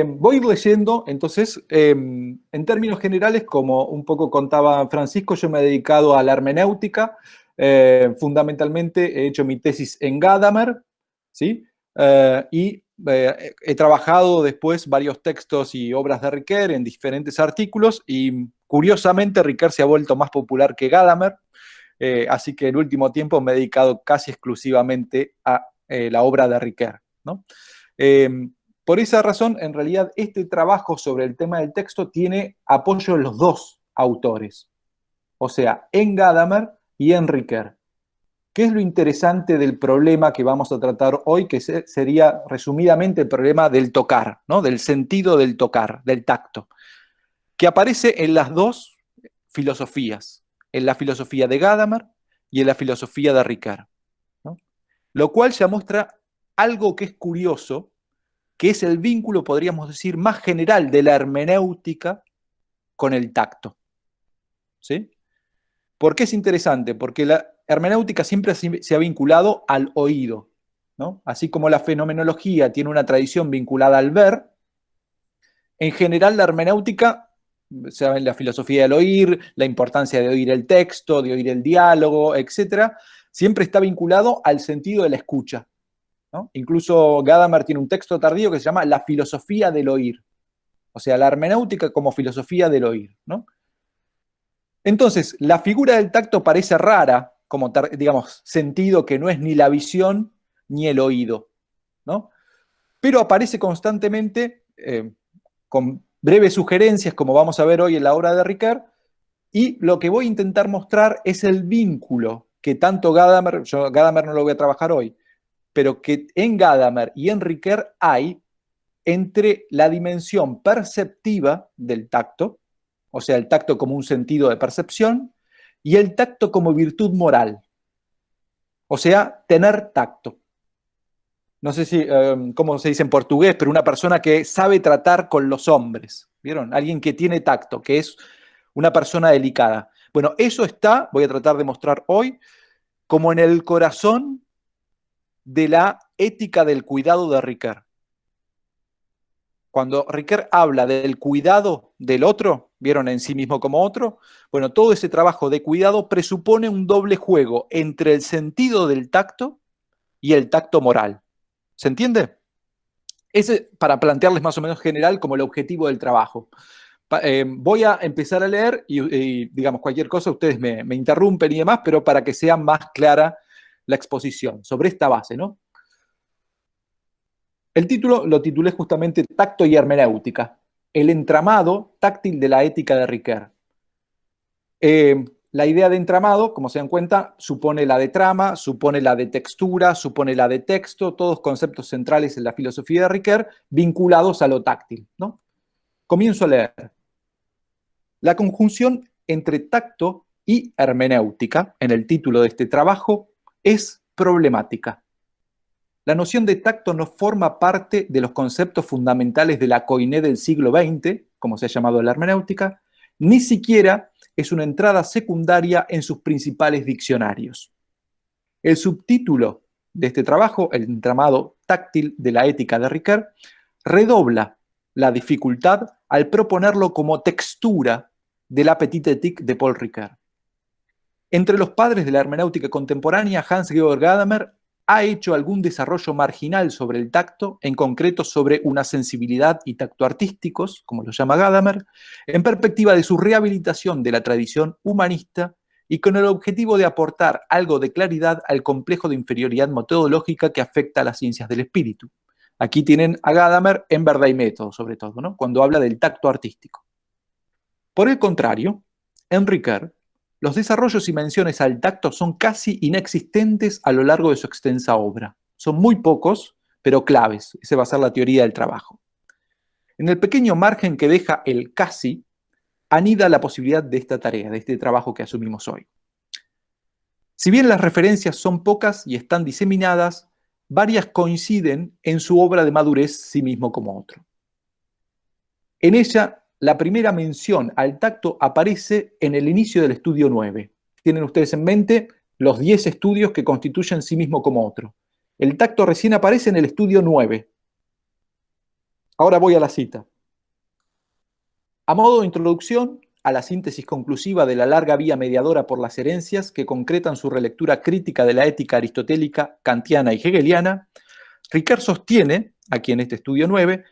Voy a ir leyendo, entonces, en términos generales, como un poco contaba Francisco, yo me he dedicado a la hermenéutica. Fundamentalmente he hecho mi tesis en Gadamer, ¿sí? He trabajado después varios textos y obras de Ricoeur en diferentes artículos y curiosamente Ricoeur se ha vuelto más popular que Gadamer, así que en el último tiempo me he dedicado casi exclusivamente a la obra de Ricoeur, ¿no? Por esa razón, en realidad, este trabajo sobre el tema del texto tiene apoyo en los dos autores, o sea, en Gadamer y en Ricoeur. ¿Qué es lo interesante del problema que vamos a tratar hoy? Que sería resumidamente el problema del tocar, ¿no? Del sentido del tocar, del tacto, que aparece en las dos filosofías, en la filosofía de Gadamer y en la filosofía de Ricoeur, ¿no? Lo cual ya muestra algo que es curioso, que es el vínculo, podríamos decir, más general de la hermenéutica con el tacto, ¿sí? ¿Por qué es interesante? Porque la hermenéutica siempre se ha vinculado al oído, ¿no? Así como la fenomenología tiene una tradición vinculada al ver, en general la hermenéutica, saben, la filosofía del oír, la importancia de oír el texto, de oír el diálogo, etcétera, siempre está vinculado al sentido de la escucha, ¿no? Incluso Gadamer tiene un texto tardío que se llama La filosofía del oír, o sea, la hermenéutica como filosofía del oír, ¿no? Entonces, la figura del tacto parece rara, como, digamos, sentido que no es ni la visión ni el oído, ¿no? Pero aparece constantemente con breves sugerencias, como vamos a ver hoy en la obra de Ricoeur, y lo que voy a intentar mostrar es el vínculo que tanto Gadamer, yo Gadamer no lo voy a trabajar hoy, pero que en Gadamer y en Ricoeur hay entre la dimensión perceptiva del tacto, o sea, el tacto como un sentido de percepción, y el tacto como virtud moral, o sea, tener tacto. No sé si, cómo se dice en portugués, pero una persona que sabe tratar con los hombres, ¿vieron? Alguien que tiene tacto, que es una persona delicada. Bueno, eso está, voy a tratar de mostrar hoy, como en el corazón de la ética del cuidado de Ricoeur. Cuando Ricoeur habla del cuidado del otro, ¿vieron? En sí mismo como otro, bueno, todo ese trabajo de cuidado presupone un doble juego entre el sentido del tacto y el tacto moral. ¿Se entiende? Ese, para plantearles más o menos general como el objetivo del trabajo. Voy a empezar a leer digamos, cualquier cosa, ustedes me interrumpen y demás, pero para que sea más clara la exposición sobre esta base, ¿no? El título lo titulé justamente Tacto y hermenéutica, el entramado táctil de la ética de Ricoeur. La idea de entramado, como se dan cuenta, supone la de trama, supone la de textura, supone la de texto, todos conceptos centrales en la filosofía de Ricoeur vinculados a lo táctil, ¿no? Comienzo a leer. La conjunción entre tacto y hermenéutica, en el título de este trabajo, es problemática. La noción de tacto no forma parte de los conceptos fundamentales de la koiné del siglo XX, como se ha llamado la hermenéutica, ni siquiera es una entrada secundaria en sus principales diccionarios. El subtítulo de este trabajo, el entramado táctil de la ética de Ricoeur, redobla la dificultad al proponerlo como textura de la Petite Éthique de Paul Ricoeur. Entre los padres de la hermenéutica contemporánea, Hans-Georg Gadamer ha hecho algún desarrollo marginal sobre el tacto, en concreto sobre una sensibilidad y tacto artísticos, como lo llama Gadamer, en perspectiva de su rehabilitación de la tradición humanista y con el objetivo de aportar algo de claridad al complejo de inferioridad metodológica que afecta a las ciencias del espíritu. Aquí tienen a Gadamer en Verdad y Método, sobre todo, ¿no? Cuando habla del tacto artístico. Por el contrario, en Ricoeur, los desarrollos y menciones al tacto son casi inexistentes a lo largo de su extensa obra. Son muy pocos, pero claves. Esa va a ser la teoría del trabajo. En el pequeño margen que deja el casi, anida la posibilidad de esta tarea, de este trabajo que asumimos hoy. Si bien las referencias son pocas y están diseminadas, varias coinciden en su obra de madurez, sí mismo como otro. En ella, la primera mención al tacto aparece en el inicio del estudio 9. Tienen ustedes en mente los 10 estudios que constituyen sí mismo como otro. El tacto recién aparece en el estudio 9. Ahora voy a la cita. A modo de introducción a la síntesis conclusiva de la larga vía mediadora por las herencias que concretan su relectura crítica de la ética aristotélica, kantiana y hegeliana, Ricard sostiene, aquí en este estudio 9,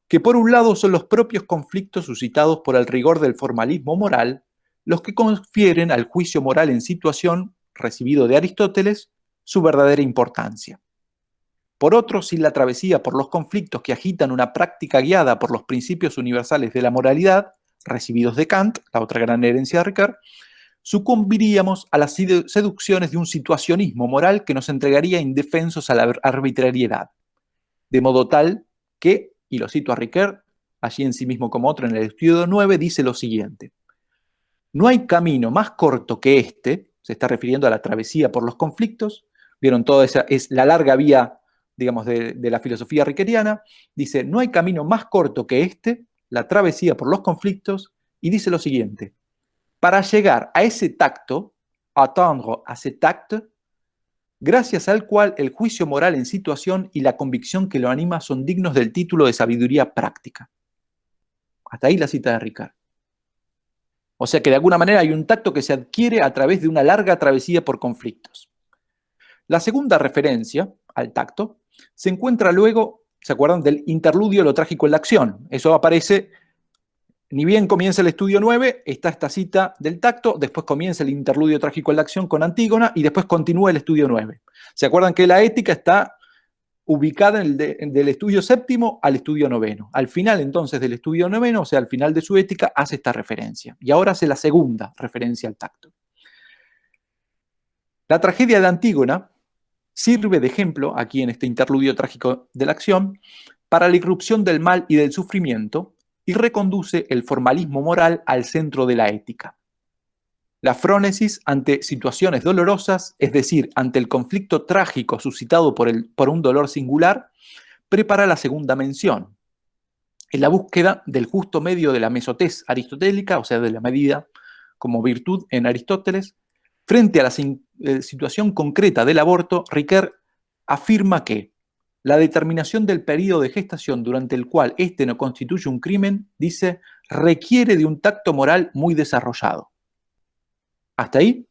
que por un lado son los propios conflictos suscitados por el rigor del formalismo moral los que confieren al juicio moral en situación, recibido de Aristóteles, su verdadera importancia. Por otro, sin la travesía por los conflictos que agitan una práctica guiada por los principios universales de la moralidad, recibidos de Kant, la otra gran herencia de Ricard, sucumbiríamos a las seducciones de un situacionismo moral que nos entregaría indefensos a la arbitrariedad. De modo tal que, y lo cito a Ricard, allí en sí mismo como otro en el estudio 9, dice lo siguiente: no hay camino más corto que este, se está refiriendo a la travesía por los conflictos, vieron, toda esa es la larga vía, digamos, de la filosofía rickeriana, dice, no hay camino más corto que este, la travesía por los conflictos, y dice lo siguiente: para llegar a ese tacto, atteindre à cet acte, gracias al cual el juicio moral en situación y la convicción que lo anima son dignos del título de sabiduría práctica. Hasta ahí la cita de Ricard. O sea que de alguna manera hay un tacto que se adquiere a través de una larga travesía por conflictos. La segunda referencia al tacto se encuentra luego, ¿se acuerdan? Del interludio lo trágico en la acción. Eso aparece, ni bien comienza el estudio 9, está esta cita del tacto, después comienza el interludio trágico en la acción con Antígona y después continúa el estudio 9. ¿Se acuerdan que la ética está ubicada del estudio séptimo al estudio noveno? Al final entonces del estudio noveno, o sea, al final de su ética, hace esta referencia. Y ahora hace la segunda referencia al tacto. La tragedia de Antígona sirve de ejemplo, aquí en este interludio trágico de la acción, para la irrupción del mal y del sufrimiento y reconduce el formalismo moral al centro de la ética. La frónesis ante situaciones dolorosas, es decir, ante el conflicto trágico suscitado por un dolor singular, prepara la segunda mención. En la búsqueda del justo medio de la mesotez aristotélica, o sea, de la medida como virtud en Aristóteles, frente a la situación concreta del aborto, Ricard afirma que la determinación del periodo de gestación durante el cual éste no constituye un crimen, dice, requiere de un tacto moral muy desarrollado. Hasta ahí,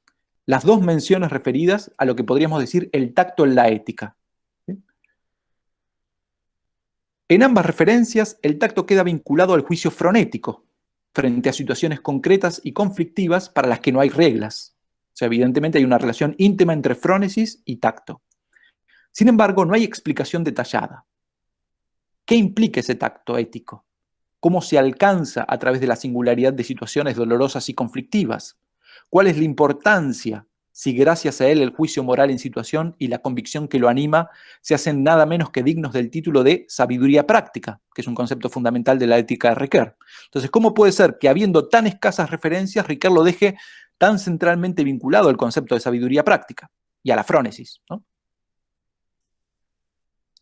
las dos menciones referidas a lo que podríamos decir el tacto en la ética. En ambas referencias, el tacto queda vinculado al juicio fronético, frente a situaciones concretas y conflictivas para las que no hay reglas. O sea, evidentemente hay una relación íntima entre frónesis y tacto. Sin embargo, no hay explicación detallada. ¿Qué implica ese tacto ético? ¿Cómo se alcanza a través de la singularidad de situaciones dolorosas y conflictivas? ¿Cuál es la importancia si gracias a él el juicio moral en situación y la convicción que lo anima se hacen nada menos que dignos del título de sabiduría práctica, que es un concepto fundamental de la ética de Ricard? Entonces, ¿cómo puede ser que habiendo tan escasas referencias, Ricard lo deje tan centralmente vinculado al concepto de sabiduría práctica y a la frónesis, ¿no?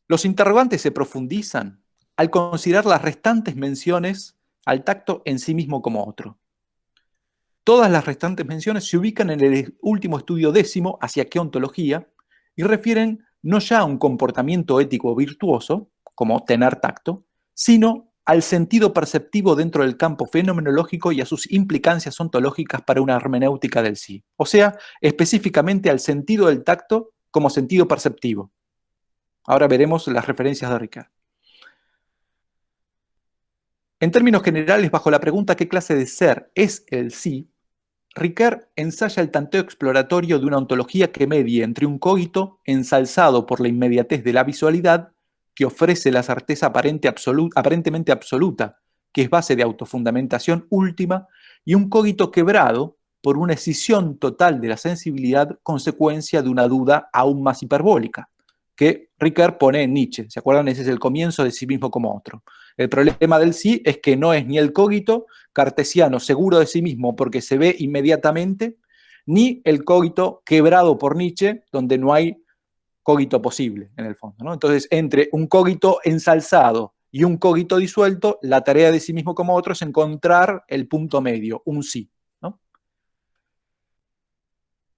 Los interrogantes se profundizan al considerar las restantes menciones al tacto en sí mismo como otro. Todas las restantes menciones se ubican en el último estudio décimo, hacia qué ontología, y refieren no ya a un comportamiento ético virtuoso, como tener tacto, sino al sentido perceptivo dentro del campo fenomenológico y a sus implicancias ontológicas para una hermenéutica del sí. O sea, específicamente al sentido del tacto como sentido perceptivo. Ahora veremos las referencias de Ricard. En términos generales, bajo la pregunta ¿qué clase de ser es el sí?, Ricard ensaya el tanteo exploratorio de una ontología que medie entre un cogito ensalzado por la inmediatez de la visualidad, que ofrece la certeza aparentemente absoluta, que es base de autofundamentación última, y un cogito quebrado por una escisión total de la sensibilidad, consecuencia de una duda aún más hiperbólica, que Ricard pone en Nietzsche. ¿Se acuerdan? Ese es el comienzo de sí mismo como otro. El problema del sí es que no es ni el cogito cartesiano seguro de sí mismo porque se ve inmediatamente, ni el cogito quebrado por Nietzsche, donde no hay cogito posible, en el fondo, ¿no? Entonces, entre un cogito ensalzado y un cogito disuelto, la tarea de sí mismo como otro es encontrar el punto medio, un sí, ¿no?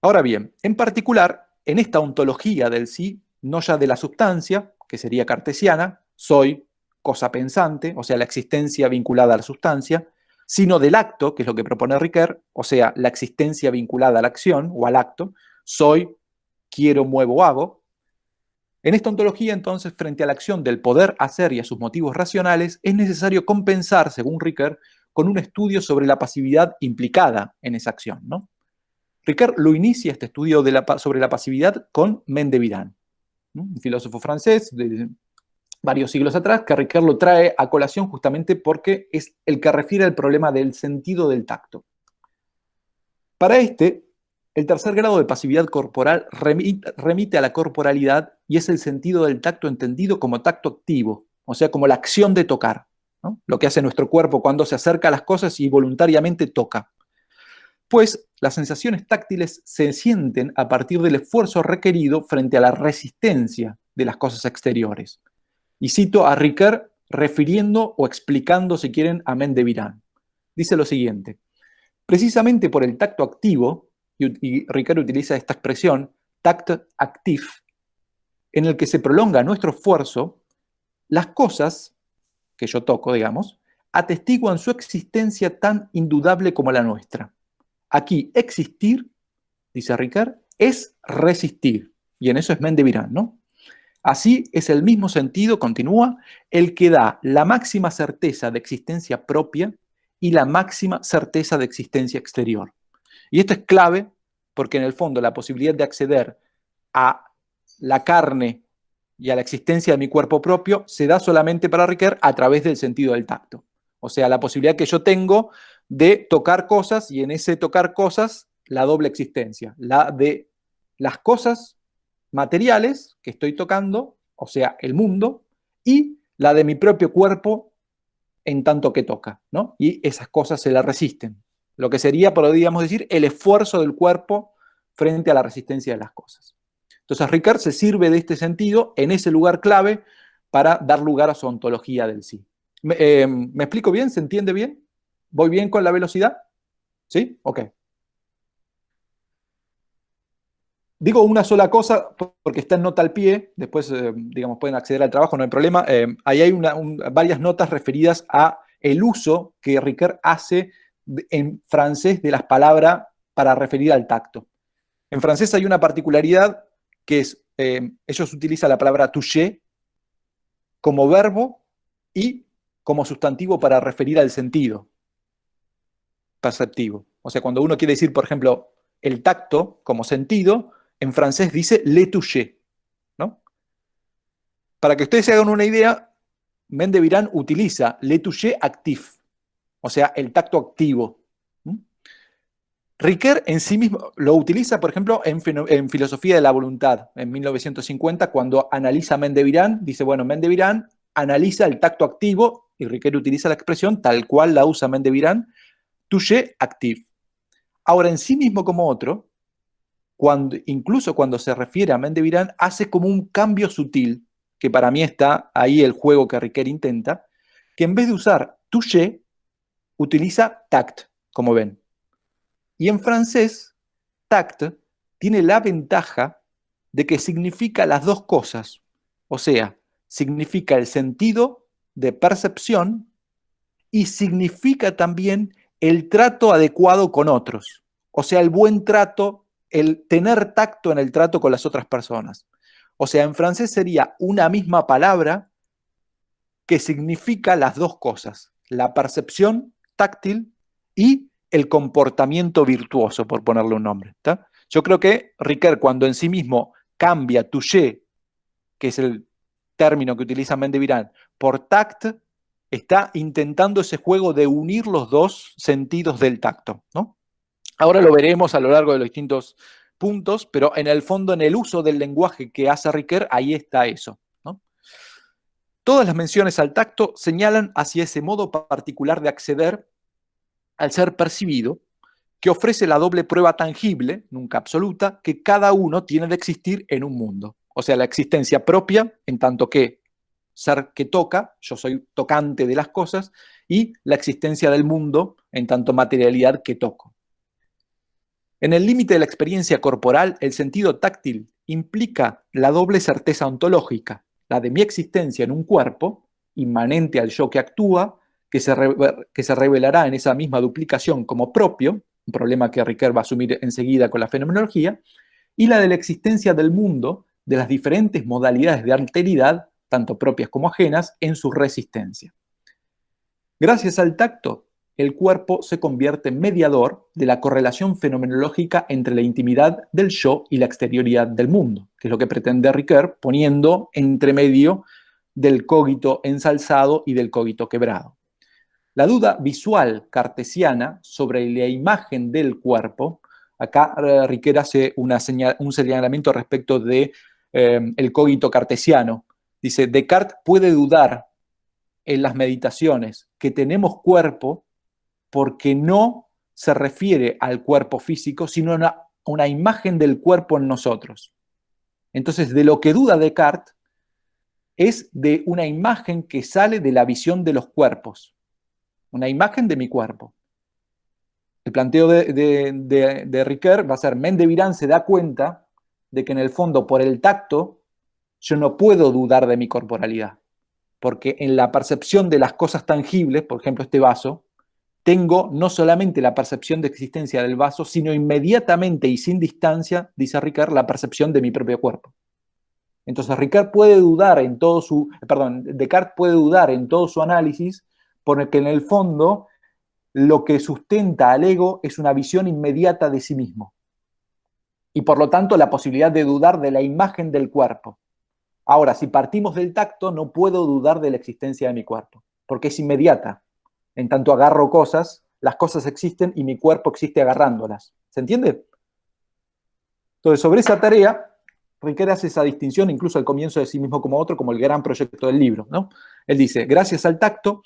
Ahora bien, en particular, en esta ontología del sí, no ya de la sustancia, que sería cartesiana, soy cosa pensante, o sea, la existencia vinculada a la sustancia, sino del acto, que es lo que propone Ricoeur, o sea, la existencia vinculada a la acción o al acto, soy, quiero, muevo, hago. En esta ontología, entonces, frente a la acción del poder hacer y a sus motivos racionales, es necesario compensar, según Ricoeur, con un estudio sobre la pasividad implicada en esa acción, ¿no? Ricoeur lo inicia este estudio sobre la pasividad con Mendevirán, ¿no? Un filósofo francés de varios siglos atrás, que Ricoeur lo trae a colación justamente porque es el que refiere al problema del sentido del tacto. Para este, el tercer grado de pasividad corporal remite a la corporalidad y es el sentido del tacto entendido como tacto activo, o sea, como la acción de tocar, ¿no? Lo que hace nuestro cuerpo cuando se acerca a las cosas y voluntariamente toca. Pues las sensaciones táctiles se sienten a partir del esfuerzo requerido frente a la resistencia de las cosas exteriores. Y cito a Ricoeur refiriendo o explicando, si quieren, a Mendevirán. Dice lo siguiente: precisamente por el tacto activo, y Ricoeur utiliza esta expresión, tact actif, en el que se prolonga nuestro esfuerzo, las cosas que yo toco, digamos, atestiguan su existencia tan indudable como la nuestra. Aquí existir, dice Ricoeur, es resistir, y en eso es Mendevirán, ¿no? Así es el mismo sentido, continúa, el que da la máxima certeza de existencia propia y la máxima certeza de existencia exterior. Y esto es clave porque en el fondo la posibilidad de acceder a la carne y a la existencia de mi cuerpo propio se da solamente para Ricoeur a través del sentido del tacto. O sea, la posibilidad que yo tengo de tocar cosas y en ese tocar cosas la doble existencia, la de las cosas materiales que estoy tocando, o sea, el mundo, y la de mi propio cuerpo en tanto que toca, ¿no? Y esas cosas se la resisten. Lo que sería, podríamos decir, el esfuerzo del cuerpo frente a la resistencia de las cosas. Entonces, Ricoeur se sirve de este sentido en ese lugar clave para dar lugar a su ontología del sí. ¿Me explico bien? ¿Se entiende bien? ¿Voy bien con la velocidad? ¿Sí? Ok. Digo una sola cosa porque está en nota al pie, después, digamos, pueden acceder al trabajo, no hay problema. Ahí hay varias notas referidas a el uso que Ricoeur hace en francés de las palabras para referir al tacto. En francés hay una particularidad que es, ellos utilizan la palabra toucher como verbo y como sustantivo para referir al sentido perceptivo. O sea, cuando uno quiere decir, por ejemplo, el tacto como sentido, en francés dice le toucher, ¿no? Para que ustedes se hagan una idea, Mendevirán utiliza le toucher actif, o sea, el tacto activo. Ricoeur en sí mismo lo utiliza, por ejemplo, en Filosofía de la Voluntad, en 1950, cuando analiza Mendevirán, dice, bueno, Mendevirán analiza el tacto activo, y Ricoeur utiliza la expresión tal cual la usa Mendevirán, toucher actif. Ahora, en sí mismo como otro, incluso cuando se refiere a Mendevirán, hace como un cambio sutil, que para mí está ahí el juego que Ricoeur intenta, que en vez de usar toucher, utiliza tact, como ven. Y en francés, tact tiene la ventaja de que significa las dos cosas. O sea, significa el sentido de percepción y significa también el trato adecuado con otros. O sea, el buen trato, el tener tacto en el trato con las otras personas. O sea, en francés sería una misma palabra que significa las dos cosas, la percepción táctil y el comportamiento virtuoso, por ponerle un nombre. ¿Tá? Yo creo que Ricoeur, cuando en sí mismo cambia toucher, que es el término que utiliza Mendevirán, por tact, está intentando ese juego de unir los dos sentidos del tacto, ¿no? Ahora lo veremos a lo largo de los distintos puntos, pero en el fondo, en el uso del lenguaje que hace Ricoeur, ahí está eso, ¿no? Todas las menciones al tacto señalan hacia ese modo particular de acceder al ser percibido, que ofrece la doble prueba tangible, nunca absoluta, que cada uno tiene de existir en un mundo. O sea, la existencia propia, en tanto que ser que toca, yo soy tocante de las cosas, y la existencia del mundo, en tanto materialidad que toco. En el límite de la experiencia corporal, el sentido táctil implica la doble certeza ontológica, la de mi existencia en un cuerpo inmanente al yo que actúa, que se revelará en esa misma duplicación como propio, un problema que Ricoeur va a asumir enseguida con la fenomenología, y la de la existencia del mundo, de las diferentes modalidades de alteridad, tanto propias como ajenas, en su resistencia. Gracias al tacto, el cuerpo se convierte en mediador de la correlación fenomenológica entre la intimidad del yo y la exterioridad del mundo, que es lo que pretende Ricoeur, poniendo entre medio del cogito ensalzado y del cogito quebrado. La duda visual cartesiana sobre la imagen del cuerpo, acá Ricoeur hace un señalamiento respecto de el cogito cartesiano. Dice, Descartes puede dudar en las meditaciones que tenemos cuerpo porque no se refiere al cuerpo físico, sino a una imagen del cuerpo en nosotros. Entonces, de lo que duda Descartes es de una imagen que sale de la visión de los cuerpos, una imagen de mi cuerpo. El planteo de Ricoeur va a ser, Mendevirán se da cuenta de que en el fondo, por el tacto, yo no puedo dudar de mi corporalidad, porque en la percepción de las cosas tangibles, por ejemplo este vaso, tengo no solamente la percepción de existencia del vaso, sino inmediatamente y sin distancia, dice Ricoeur, la percepción de mi propio cuerpo. Entonces Descartes puede dudar en todo su análisis, porque en el fondo lo que sustenta al ego es una visión inmediata de sí mismo. Y por lo tanto la posibilidad de dudar de la imagen del cuerpo. Ahora, si partimos del tacto, no puedo dudar de la existencia de mi cuerpo, porque es inmediata. En tanto agarro cosas, las cosas existen y mi cuerpo existe agarrándolas. ¿Se entiende? Entonces, sobre esa tarea, Ricoeur hace esa distinción incluso al comienzo de Sí mismo como otro, como el gran proyecto del libro, ¿no? Él dice, gracias al tacto,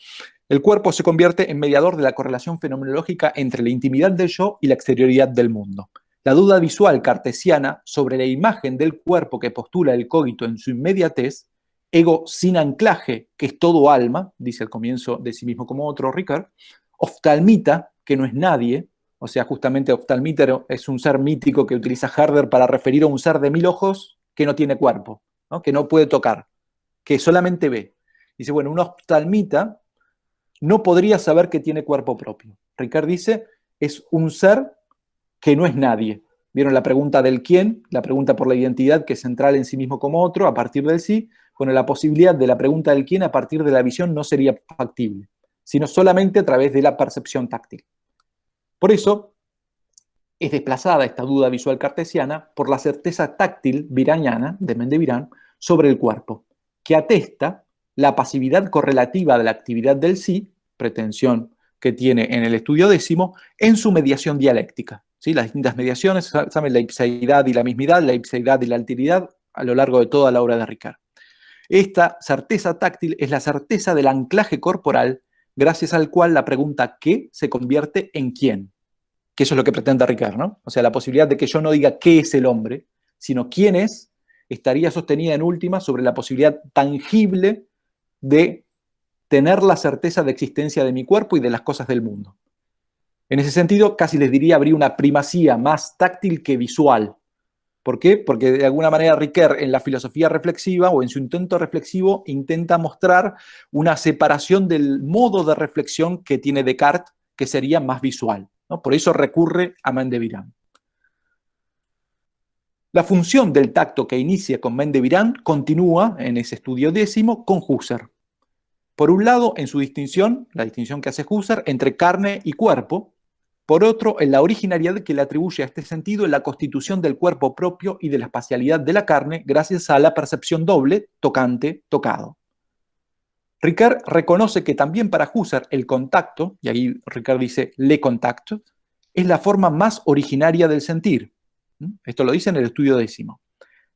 el cuerpo se convierte en mediador de la correlación fenomenológica entre la intimidad del yo y la exterioridad del mundo. La duda visual cartesiana sobre la imagen del cuerpo que postula el cogito en su inmediatez, ego sin anclaje, que es todo alma, dice al comienzo de Sí mismo como otro Ricoeur, oftalmita, que no es nadie, o sea, justamente oftalmítero es un ser mítico que utiliza Herder para referir a un ser de 1000 ojos que no tiene cuerpo, ¿no? Que no puede tocar, que solamente ve. Dice, bueno, un oftalmita no podría saber que tiene cuerpo propio. Ricoeur dice, es un ser que no es nadie. ¿Vieron la pregunta del quién? La pregunta por la identidad, que es central en sí mismo como otro, a partir del sí. Bueno, la posibilidad de la pregunta del quién a partir de la visión no sería factible, sino solamente a través de la percepción táctil. Por eso, es desplazada esta duda visual cartesiana por la certeza táctil viraniana de Mendevirán sobre el cuerpo, que atesta la pasividad correlativa de la actividad del sí, pretensión que tiene en el estudio décimo, en su mediación dialéctica. ¿Sí? Las distintas mediaciones, saben, la ipseidad y la mismidad, la ipseidad y la alteridad, a lo largo de toda la obra de Ricoeur. Esta certeza táctil es la certeza del anclaje corporal, gracias al cual la pregunta ¿qué? Se convierte en quién. Que eso es lo que pretende Ricoeur, ¿no? O sea, la posibilidad de que yo no diga qué es el hombre, sino quién es, estaría sostenida en última sobre la posibilidad tangible de tener la certeza de existencia de mi cuerpo y de las cosas del mundo. En ese sentido, casi les diría, habría una primacía más táctil que visual. ¿Por qué? Porque de alguna manera Ricoeur en la filosofía reflexiva o en su intento reflexivo intenta mostrar una separación del modo de reflexión que tiene Descartes, que sería más visual, ¿no? Por eso recurre a Mendevirán. La función del tacto que inicia con Mendevirán continúa en ese estudio décimo con Husserl. Por un lado, en su distinción, la distinción que hace Husserl entre carne y cuerpo. Por otro, en la originalidad que le atribuye a este sentido en la constitución del cuerpo propio y de la espacialidad de la carne gracias a la percepción doble, tocante, tocado. Ricoeur reconoce que también para Husserl el contacto, y ahí Ricoeur dice le contact, es la forma más originaria del sentir. Esto lo dice en el estudio décimo.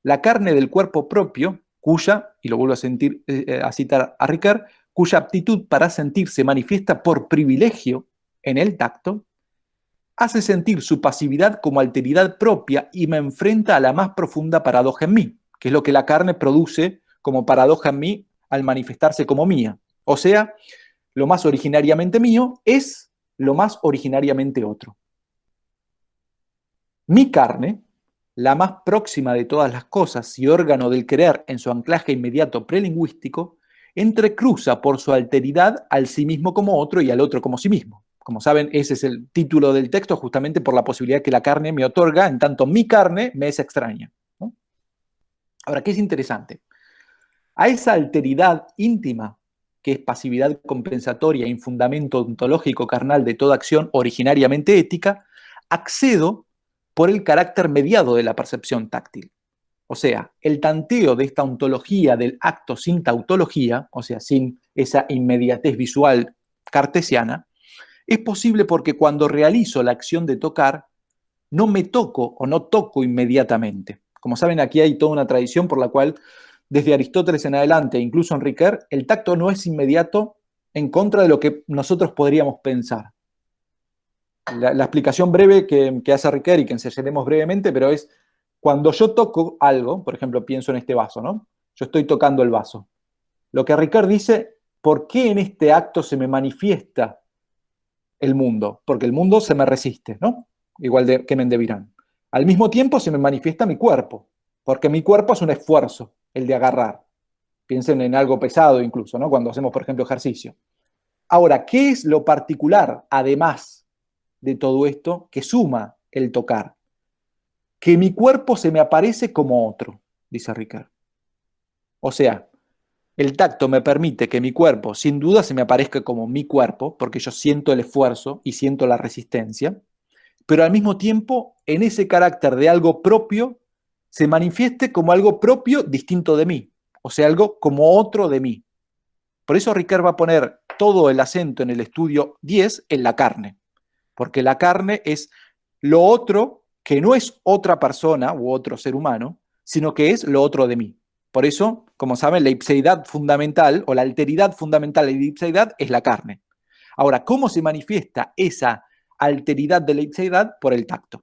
La carne del cuerpo propio, cuya, y lo vuelvo a citar a Ricoeur, cuya aptitud para sentir se manifiesta por privilegio en el tacto, hace sentir su pasividad como alteridad propia y me enfrenta a la más profunda paradoja en mí, que es lo que la carne produce como paradoja en mí al manifestarse como mía. O sea, lo más originariamente mío es lo más originariamente otro. Mi carne, la más próxima de todas las cosas y órgano del querer en su anclaje inmediato prelingüístico, entrecruza por su alteridad al sí mismo como otro y al otro como sí mismo. Como saben, ese es el título del texto, justamente por la posibilidad que la carne me otorga, en tanto mi carne me es extraña, ¿no? Ahora, ¿qué es interesante? A esa alteridad íntima, que es pasividad compensatoria y fundamento ontológico carnal de toda acción originariamente ética, accedo por el carácter mediado de la percepción táctil. O sea, el tanteo de esta ontología del acto sin tautología, o sea, sin esa inmediatez visual cartesiana, es posible porque cuando realizo la acción de tocar, no me toco o no toco inmediatamente. Como saben, aquí hay toda una tradición por la cual, desde Aristóteles en adelante, incluso en Ricoeur, el tacto no es inmediato en contra de lo que nosotros podríamos pensar. La explicación breve que hace Ricoeur y que enseñaremos brevemente, pero es cuando yo toco algo, por ejemplo, pienso en este vaso, ¿no? Yo estoy tocando el vaso. Lo que Ricoeur dice, ¿por qué en este acto se me manifiesta el mundo? Porque el mundo se me resiste, ¿no? Igual que Mendevirán. Al mismo tiempo se me manifiesta mi cuerpo, porque mi cuerpo es un esfuerzo, el de agarrar. Piensen en algo pesado incluso, ¿no? Cuando hacemos, por ejemplo, ejercicio. Ahora, ¿qué es lo particular, además de todo esto, que suma el tocar? Que mi cuerpo se me aparece como otro, dice Ricard. O sea, el tacto me permite que mi cuerpo, sin duda, se me aparezca como mi cuerpo, porque yo siento el esfuerzo y siento la resistencia, pero al mismo tiempo, en ese carácter de algo propio, se manifieste como algo propio distinto de mí, o sea, algo como otro de mí. Por eso Ricard va a poner todo el acento en el estudio 10 en la carne, porque la carne es lo otro que no es otra persona u otro ser humano, sino que es lo otro de mí. Por eso, como saben, la ipseidad fundamental o la alteridad fundamental de la ipseidad es la carne. Ahora, ¿cómo se manifiesta esa alteridad de la ipseidad? Por el tacto.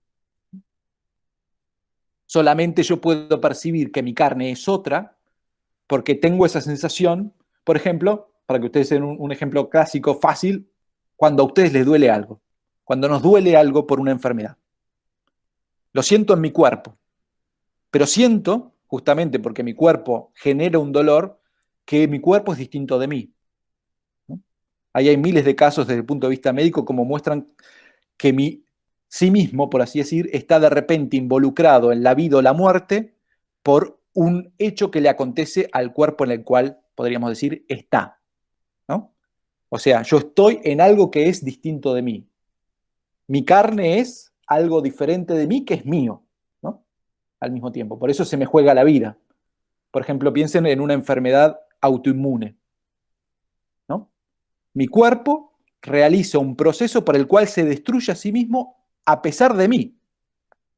Solamente yo puedo percibir que mi carne es otra porque tengo esa sensación, por ejemplo, para que ustedes den un ejemplo clásico, fácil, cuando a ustedes les duele algo, cuando nos duele algo por una enfermedad. Lo siento en mi cuerpo, pero siento, justamente porque mi cuerpo genera un dolor, que mi cuerpo es distinto de mí, ¿no? Ahí hay miles de casos desde el punto de vista médico como muestran que mi sí mismo, por así decir, está de repente involucrado en la vida o la muerte por un hecho que le acontece al cuerpo en el cual, podríamos decir, está, ¿no? O sea, yo estoy en algo que es distinto de mí. Mi carne es algo diferente de mí que es mío, ¿no? Al mismo tiempo. Por eso se me juega la vida. Por ejemplo, piensen en una enfermedad autoinmune, ¿no? Mi cuerpo realiza un proceso por el cual se destruye a sí mismo a pesar de mí.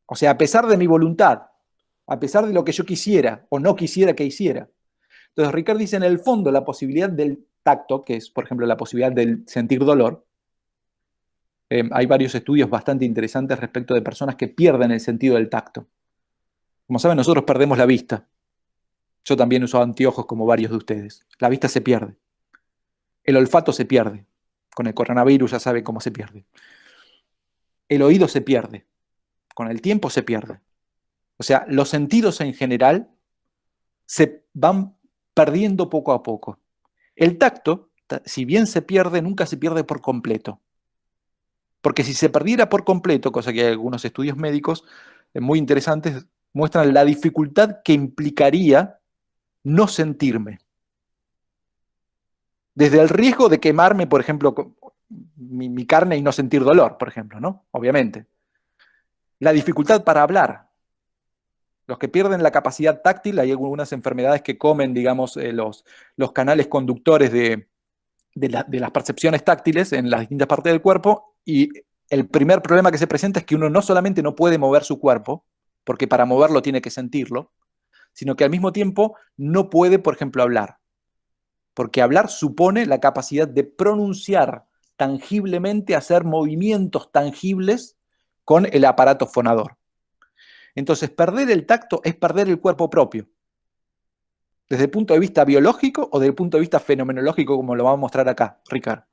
O sea, a pesar de mi voluntad, a pesar de lo que yo quisiera o no quisiera que hiciera. Entonces, Ricard dice, en el fondo, la posibilidad del tacto, que es, por ejemplo, la posibilidad del sentir dolor, hay varios estudios bastante interesantes respecto de personas que pierden el sentido del tacto. Como saben, nosotros perdemos la vista. Yo también uso anteojos como varios de ustedes. La vista se pierde. El olfato se pierde. Con el coronavirus ya saben cómo se pierde. El oído se pierde. Con el tiempo se pierde. O sea, los sentidos en general se van perdiendo poco a poco. El tacto, si bien se pierde, nunca se pierde por completo. Porque si se perdiera por completo, cosa que hay algunos estudios médicos muy interesantes, muestran la dificultad que implicaría no sentirme. Desde el riesgo de quemarme, por ejemplo, mi carne y no sentir dolor, por ejemplo, ¿no? Obviamente. La dificultad para hablar. Los que pierden la capacidad táctil, hay algunas enfermedades que comen, digamos, los canales conductores de las percepciones táctiles en las distintas partes del cuerpo, y el primer problema que se presenta es que uno no solamente no puede mover su cuerpo, porque para moverlo tiene que sentirlo, sino que al mismo tiempo no puede, por ejemplo, hablar. Porque hablar supone la capacidad de pronunciar tangiblemente, hacer movimientos tangibles con el aparato fonador. Entonces, perder el tacto es perder el cuerpo propio, desde el punto de vista biológico o desde el punto de vista fenomenológico, como lo va a mostrar acá, Ricard.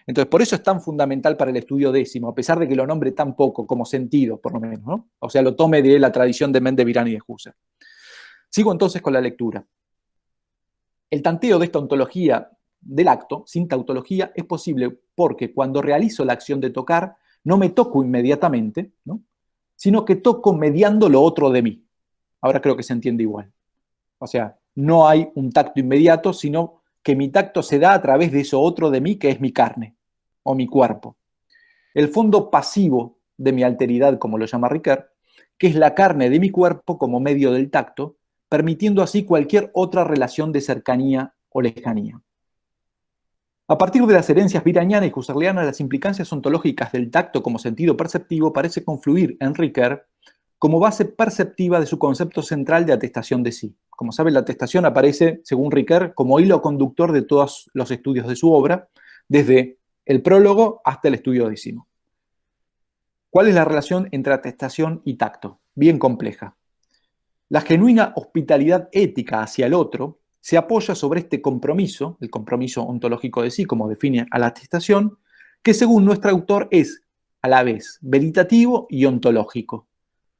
Entonces, por eso es tan fundamental para el estudio décimo, a pesar de que lo nombre tan poco como sentido, por lo menos, ¿no? O sea, lo tome de la tradición de Mendevirán y de Husserl. Sigo entonces con la lectura. El tanteo de esta ontología del acto, sin tautología, es posible porque cuando realizo la acción de tocar, no me toco inmediatamente, ¿no? Sino que toco mediando lo otro de mí. Ahora creo que se entiende igual. O sea, no hay un tacto inmediato, sino que mi tacto se da a través de eso otro de mí, que es mi carne o mi cuerpo. El fondo pasivo de mi alteridad, como lo llama Ricoeur, que es la carne de mi cuerpo como medio del tacto, permitiendo así cualquier otra relación de cercanía o lejanía. A partir de las herencias virañanas y husserlianas, las implicancias ontológicas del tacto como sentido perceptivo parece confluir en Ricoeur como base perceptiva de su concepto central de atestación de sí. Como saben, la atestación aparece, según Ricoeur, como hilo conductor de todos los estudios de su obra, desde el prólogo hasta el estudio décimo. ¿Cuál es la relación entre atestación y tacto? Bien compleja. La genuina hospitalidad ética hacia el otro se apoya sobre este compromiso, el compromiso ontológico de sí, como define a la atestación, que según nuestro autor es a la vez veritativo y ontológico.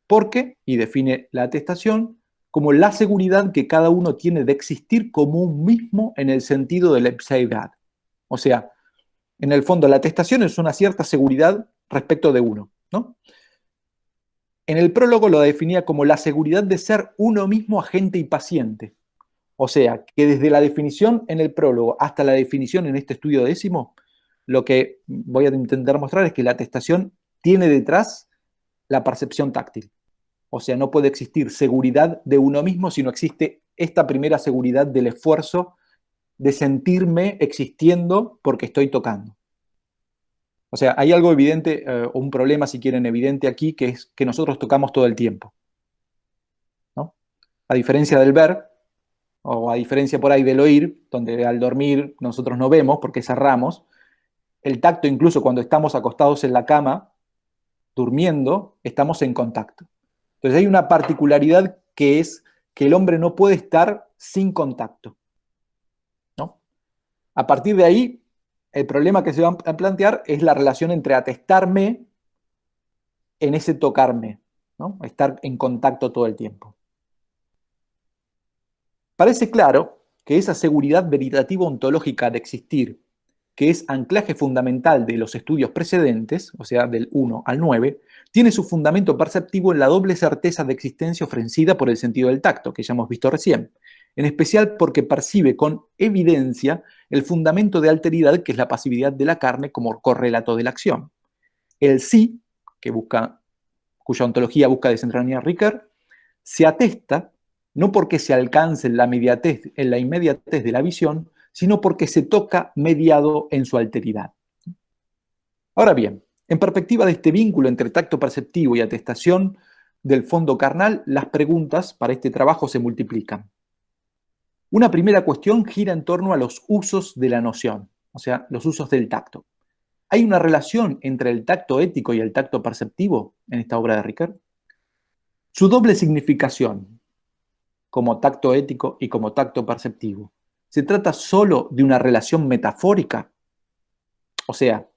Porque, y define la atestación, como la seguridad que cada uno tiene de existir como un mismo en el sentido de la ipseidad. O sea, en el fondo la atestación es una cierta seguridad respecto de uno, ¿no? En el prólogo lo definía como la seguridad de ser uno mismo agente y paciente. O sea, que desde la definición en el prólogo hasta la definición en este estudio décimo, lo que voy a intentar mostrar es que la atestación tiene detrás la percepción táctil. O sea, no puede existir seguridad de uno mismo si no existe esta primera seguridad del esfuerzo de sentirme existiendo porque estoy tocando. O sea, hay algo evidente, o un problema, si quieren, evidente aquí, que es que nosotros tocamos todo el tiempo, ¿no? A diferencia del ver, o a diferencia por ahí del oír, donde al dormir nosotros no vemos porque cerramos, el tacto, incluso cuando estamos acostados en la cama, durmiendo, estamos en contacto. Entonces hay una particularidad que es que el hombre no puede estar sin contacto, ¿no? A partir de ahí, el problema que se va a plantear es la relación entre atestarme en ese tocarme, ¿no? Estar en contacto todo el tiempo. Parece claro que esa seguridad veritativa ontológica de existir, que es anclaje fundamental de los estudios precedentes, o sea, del 1 al 9, tiene su fundamento perceptivo en la doble certeza de existencia ofrecida por el sentido del tacto, que ya hemos visto recién, en especial porque percibe con evidencia el fundamento de alteridad, que es la pasividad de la carne como correlato de la acción. El sí, cuya ontología busca desentramar Ricoeur, se atesta no porque se alcance en la inmediatez de la visión, sino porque se toca mediado en su alteridad. Ahora bien, en perspectiva de este vínculo entre tacto perceptivo y atestación del fondo carnal, las preguntas para este trabajo se multiplican. Una primera cuestión gira en torno a los usos de la noción, o sea, los usos del tacto. ¿Hay una relación entre el tacto ético y el tacto perceptivo en esta obra de Ricoeur? Su doble significación, como tacto ético y como tacto perceptivo, ¿se trata solo de una relación metafórica? O sea,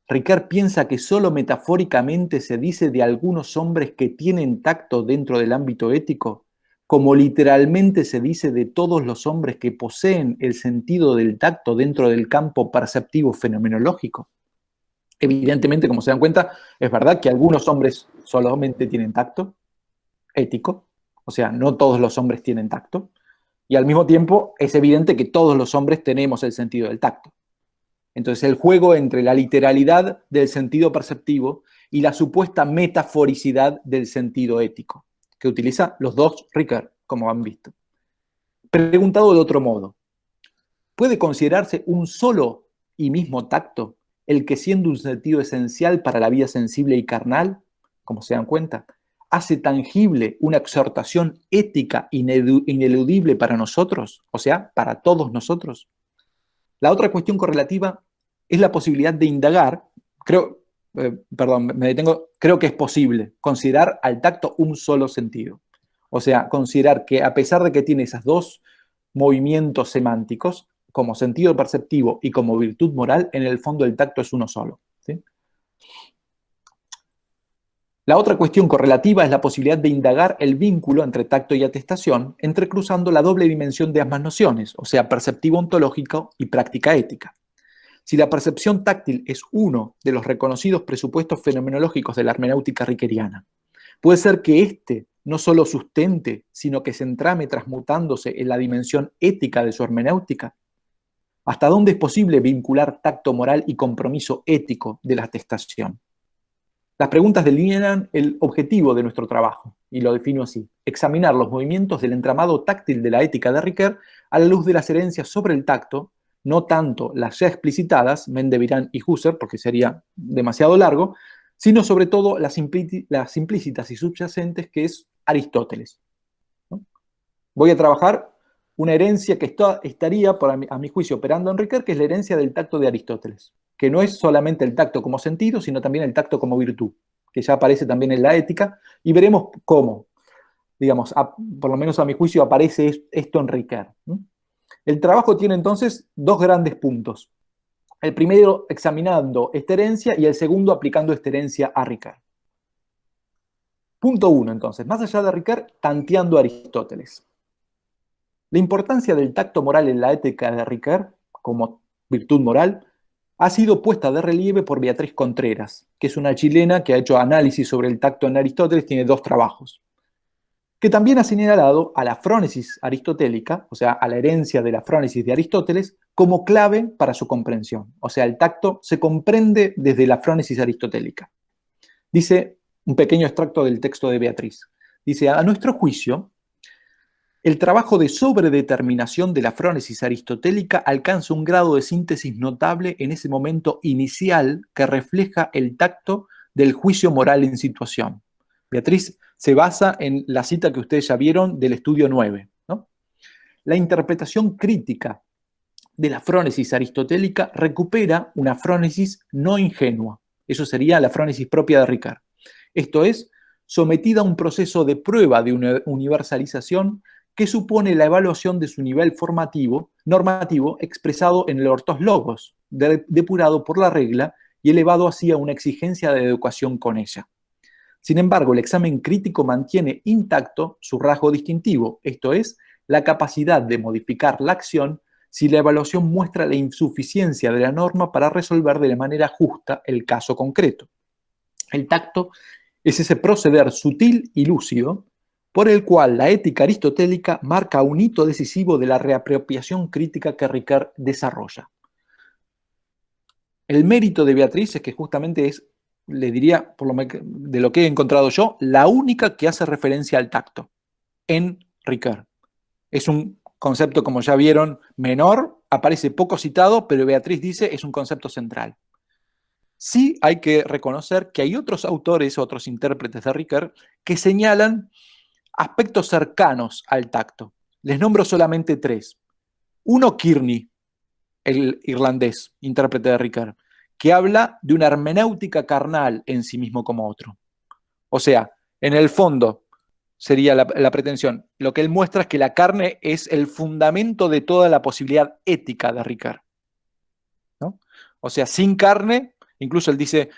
Ricoeur piensa que solo metafóricamente se dice de algunos hombres que tienen tacto dentro del ámbito ético, como literalmente se dice de todos los hombres que poseen el sentido del tacto dentro del campo perceptivo fenomenológico. Evidentemente, como se dan cuenta, es verdad que algunos hombres solamente tienen tacto ético, o sea, no todos los hombres tienen tacto, y al mismo tiempo es evidente que todos los hombres tenemos el sentido del tacto. Entonces el juego entre la literalidad del sentido perceptivo y la supuesta metaforicidad del sentido ético, que utiliza los dos Ricoeur, como han visto. Preguntado de otro modo, ¿puede considerarse un solo y mismo tacto el que, siendo un sentido esencial para la vida sensible y carnal, como se dan cuenta, hace tangible una exhortación ética ineludible para nosotros, o sea, para todos nosotros? La otra cuestión correlativa es la posibilidad de indagar, creo que es posible considerar al tacto un solo sentido. O sea, considerar que a pesar de que tiene esos dos movimientos semánticos, como sentido perceptivo y como virtud moral, en el fondo el tacto es uno solo, ¿sí? La otra cuestión correlativa es la posibilidad de indagar el vínculo entre tacto y atestación, entrecruzando la doble dimensión de ambas nociones, o sea, perceptivo ontológico y práctica ética. Si la percepción táctil es uno de los reconocidos presupuestos fenomenológicos de la hermenéutica rickeriana, puede ser que éste no solo sustente, sino que se entrame transmutándose en la dimensión ética de su hermenéutica. ¿Hasta dónde es posible vincular tacto moral y compromiso ético de la atestación? Las preguntas delinean el objetivo de nuestro trabajo, y lo defino así: examinar los movimientos del entramado táctil de la ética de Ricoeur a la luz de las herencias sobre el tacto, no tanto las ya explicitadas, Mendevirán y Husserl, porque sería demasiado largo, sino sobre todo las implícitas y subyacentes, que es Aristóteles, ¿no? Voy a trabajar una herencia que estaría, a mi juicio, operando en Ricoeur, que es la herencia del tacto de Aristóteles, que no es solamente el tacto como sentido, sino también el tacto como virtud, que ya aparece también en la ética, y veremos cómo, digamos, por lo menos a mi juicio, aparece esto en Ricoeur. El trabajo tiene entonces dos grandes puntos. El primero examinando esta herencia y el segundo aplicando esta herencia a Ricoeur. Punto 1, entonces, más allá de Ricoeur, tanteando a Aristóteles. La importancia del tacto moral en la ética de Ricoeur, como virtud moral, ha sido puesta de relieve por Beatriz Contreras, que es una chilena que ha hecho análisis sobre el tacto en Aristóteles, tiene 2 trabajos, que también ha señalado a la frónesis aristotélica, o sea, a la herencia de la frónesis de Aristóteles, como clave para su comprensión. O sea, el tacto se comprende desde la frónesis aristotélica. Dice un pequeño extracto del texto de Beatriz. Dice: a nuestro juicio, el trabajo de sobredeterminación de la frónesis aristotélica alcanza un grado de síntesis notable en ese momento inicial que refleja el tacto del juicio moral en situación. Beatriz se basa en la cita que ustedes ya vieron del estudio 9, ¿no? La interpretación crítica de la frónesis aristotélica recupera una frónesis no ingenua. Eso sería la frónesis propia de Ricoeur. Esto es, sometida a un proceso de prueba de universalización que supone la evaluación de su nivel normativo expresado en el ortos logos, depurado por la regla y elevado así a una exigencia de educación con ella. Sin embargo, el examen crítico mantiene intacto su rasgo distintivo, esto es, la capacidad de modificar la acción si la evaluación muestra la insuficiencia de la norma para resolver de la manera justa el caso concreto. El tacto es ese proceder sutil y lúcido por el cual la ética aristotélica marca un hito decisivo de la reapropiación crítica que Ricoeur desarrolla. El mérito de Beatriz es que justamente es, le diría, de lo que he encontrado yo, la única que hace referencia al tacto en Ricoeur. Es un concepto, como ya vieron, menor, aparece poco citado, pero Beatriz dice es un concepto central. Sí hay que reconocer que hay otros autores, otros intérpretes de Ricoeur, que señalan aspectos cercanos al tacto. Les nombro solamente 3. Uno, Kearney, el irlandés, intérprete de Ricoeur, que habla de una hermenéutica carnal en sí mismo como otro. O sea, en el fondo sería la pretensión. Lo que él muestra es que la carne es el fundamento de toda la posibilidad ética de Ricoeur, ¿no? O sea, sin carne, incluso él dice,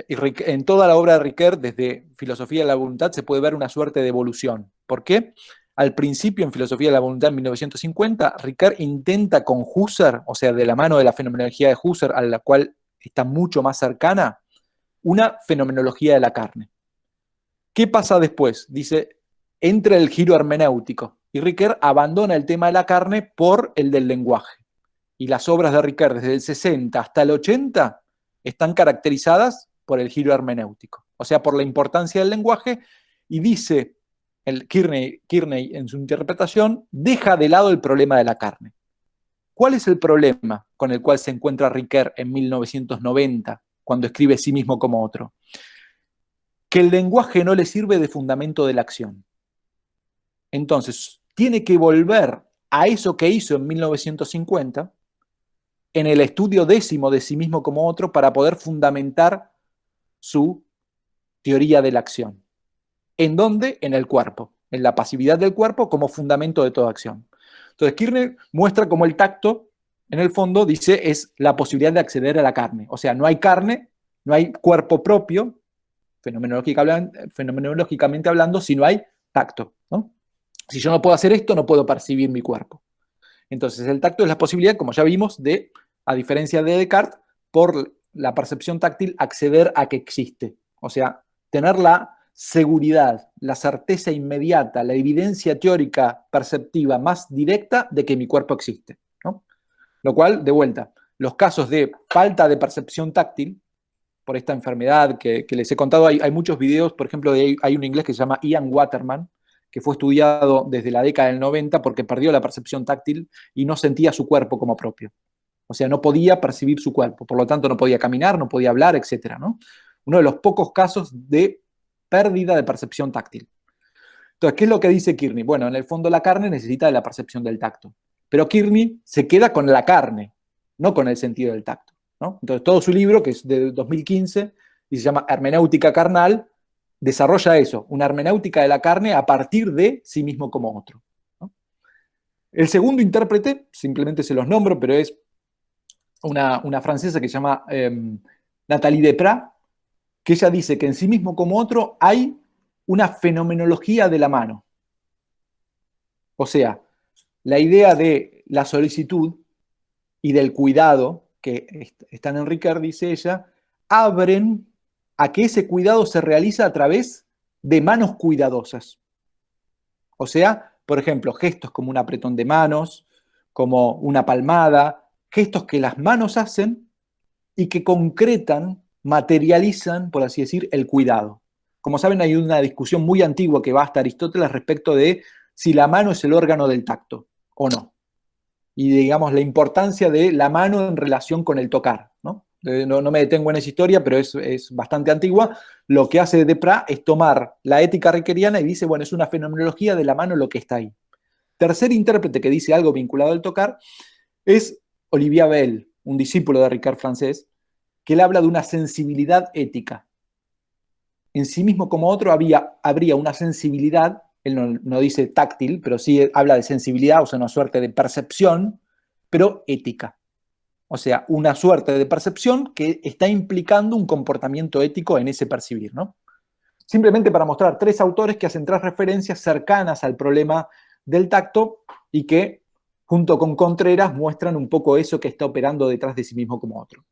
en toda la obra de Ricoeur, desde Filosofía de la Voluntad, se puede ver una suerte de evolución. ¿Por qué? Al principio, en Filosofía de la Voluntad, en 1950, Ricoeur intenta con Husserl, o sea, de la mano de la fenomenología de Husserl, a la cual está mucho más cercana, una fenomenología de la carne. ¿Qué pasa después? Dice, entra el giro hermenéutico, y Ricoeur abandona el tema de la carne por el del lenguaje. Y las obras de Ricoeur, desde el 60 hasta el 80, están caracterizadas por el giro hermenéutico, o sea, por la importancia del lenguaje, y dice Kearney en su interpretación, deja de lado el problema de la carne. ¿Cuál es el problema con el cual se encuentra Ricoeur en 1990, cuando escribe sí mismo como otro? Que el lenguaje no le sirve de fundamento de la acción. Entonces, tiene que volver a eso que hizo en 1950, en el estudio 10º de sí mismo como otro, para poder fundamentar su teoría de la acción. ¿En dónde? En el cuerpo, en la pasividad del cuerpo como fundamento de toda acción. Entonces, Kearney muestra cómo el tacto, en el fondo, dice, es la posibilidad de acceder a la carne. O sea, no hay carne, no hay cuerpo propio, fenomenológicamente hablando, si no hay tacto, ¿no? Si yo no puedo hacer esto, no puedo percibir mi cuerpo. Entonces, el tacto es la posibilidad, como ya vimos, de, a diferencia de Descartes, por la percepción táctil, acceder a que existe. O sea, tener la seguridad, la certeza inmediata, la evidencia teórica perceptiva más directa de que mi cuerpo existe, ¿no? Lo cual, de vuelta, los casos de falta de percepción táctil, por esta enfermedad que les he contado, hay muchos videos, por ejemplo, hay un inglés que se llama Ian Waterman, que fue estudiado desde la década del 90 porque perdió la percepción táctil y no sentía su cuerpo como propio. O sea, no podía percibir su cuerpo, por lo tanto no podía caminar, no podía hablar, etc., ¿no? Uno de los pocos casos de pérdida de percepción táctil. Entonces, ¿qué es lo que dice Kearney? Bueno, en el fondo la carne necesita de la percepción del tacto, pero Kearney se queda con la carne, no con el sentido del tacto, ¿no? Entonces, todo su libro, que es de 2015 y se llama Hermenéutica Carnal, desarrolla eso, una hermenéutica de la carne a partir de sí mismo como otro, ¿no? El segundo intérprete, simplemente se los nombro, pero es una francesa que se llama Nathalie Desprat, que ella dice que en sí mismo como otro hay una fenomenología de la mano. O sea, la idea de la solicitud y del cuidado que están en Ricard, dice ella, abren a que ese cuidado se realiza a través de manos cuidadosas. O sea, por ejemplo, gestos como un apretón de manos, como una palmada, gestos que las manos hacen y que concretan, materializan, por así decir, el cuidado. Como saben, hay una discusión muy antigua que va hasta Aristóteles respecto de si la mano es el órgano del tacto o no. Y digamos la importancia de la mano en relación con el tocar, ¿no? No me detengo en esa historia, pero es bastante antigua. Lo que hace Desprat es tomar la ética rickeriana y dice, bueno, es una fenomenología de la mano lo que está ahí. Tercer intérprete que dice algo vinculado al tocar es Olivier Bell, un discípulo de Ricard francés, que él habla de una sensibilidad ética. En sí mismo como otro habría una sensibilidad, él no dice táctil, pero sí habla de sensibilidad, o sea, una suerte de percepción, pero ética. O sea, una suerte de percepción que está implicando un comportamiento ético en ese percibir, ¿no? Simplemente para mostrar tres autores que hacen tres referencias cercanas al problema del tacto y que, junto con Contreras, muestran un poco eso que está operando detrás de sí mismo como otro.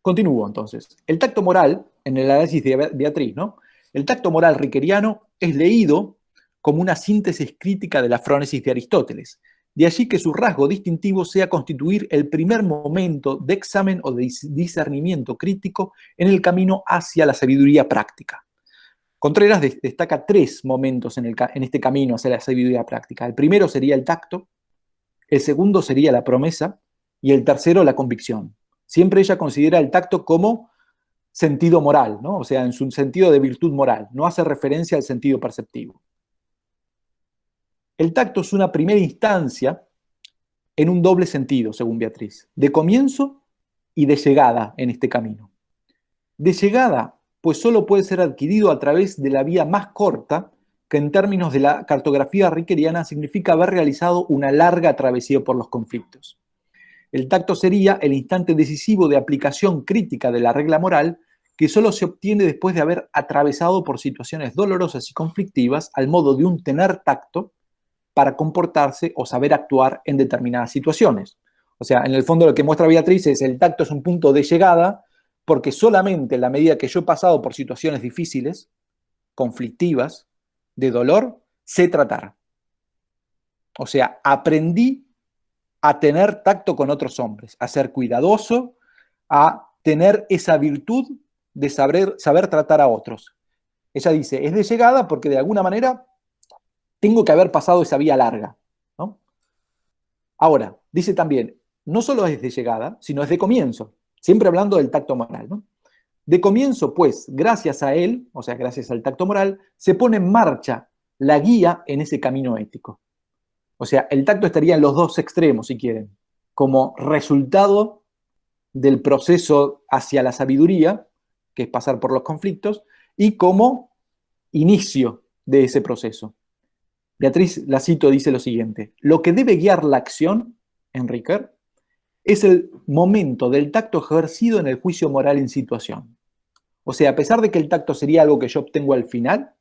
Continúo entonces. El tacto moral, en el análisis de Beatriz, ¿no? El tacto moral rickeriano es leído como una síntesis crítica de la frónesis de Aristóteles. De allí que su rasgo distintivo sea constituir el primer momento de examen o de discernimiento crítico en el camino hacia la sabiduría práctica. Contreras destaca tres momentos en este camino hacia la sabiduría práctica. El primero sería el tacto, el segundo sería la promesa y el tercero la convicción. Siempre ella considera el tacto como sentido moral, ¿no? O sea, en su sentido de virtud moral, no hace referencia al sentido perceptivo. El tacto es una primera instancia en un doble sentido, según Beatriz, de comienzo y de llegada en este camino. De llegada, pues solo puede ser adquirido a través de la vía más corta, que en términos de la cartografía rickeriana significa haber realizado una larga travesía por los conflictos. El tacto sería el instante decisivo de aplicación crítica de la regla moral que solo se obtiene después de haber atravesado por situaciones dolorosas y conflictivas al modo de un tener tacto para comportarse o saber actuar en determinadas situaciones. O sea, en el fondo lo que muestra Beatriz es el tacto es un punto de llegada porque solamente en la medida que yo he pasado por situaciones difíciles, conflictivas, de dolor, sé tratar. O sea, aprendí a tener tacto con otros hombres, a ser cuidadoso, a tener esa virtud de saber tratar a otros. Ella dice, es de llegada porque de alguna manera tengo que haber pasado esa vía larga, ¿no? Ahora, dice también, no solo es de llegada, sino es de comienzo, siempre hablando del tacto moral, ¿no? De comienzo, pues, gracias a él, o sea, gracias al tacto moral, se pone en marcha la guía en ese camino ético. O sea, el tacto estaría en los dos extremos, si quieren, como resultado del proceso hacia la sabiduría, que es pasar por los conflictos, y como inicio de ese proceso. Beatriz, la cito, dice lo siguiente: lo que debe guiar la acción, en Ricoeur, es el momento del tacto ejercido en el juicio moral en situación. O sea, a pesar de que el tacto sería algo que yo obtengo al final,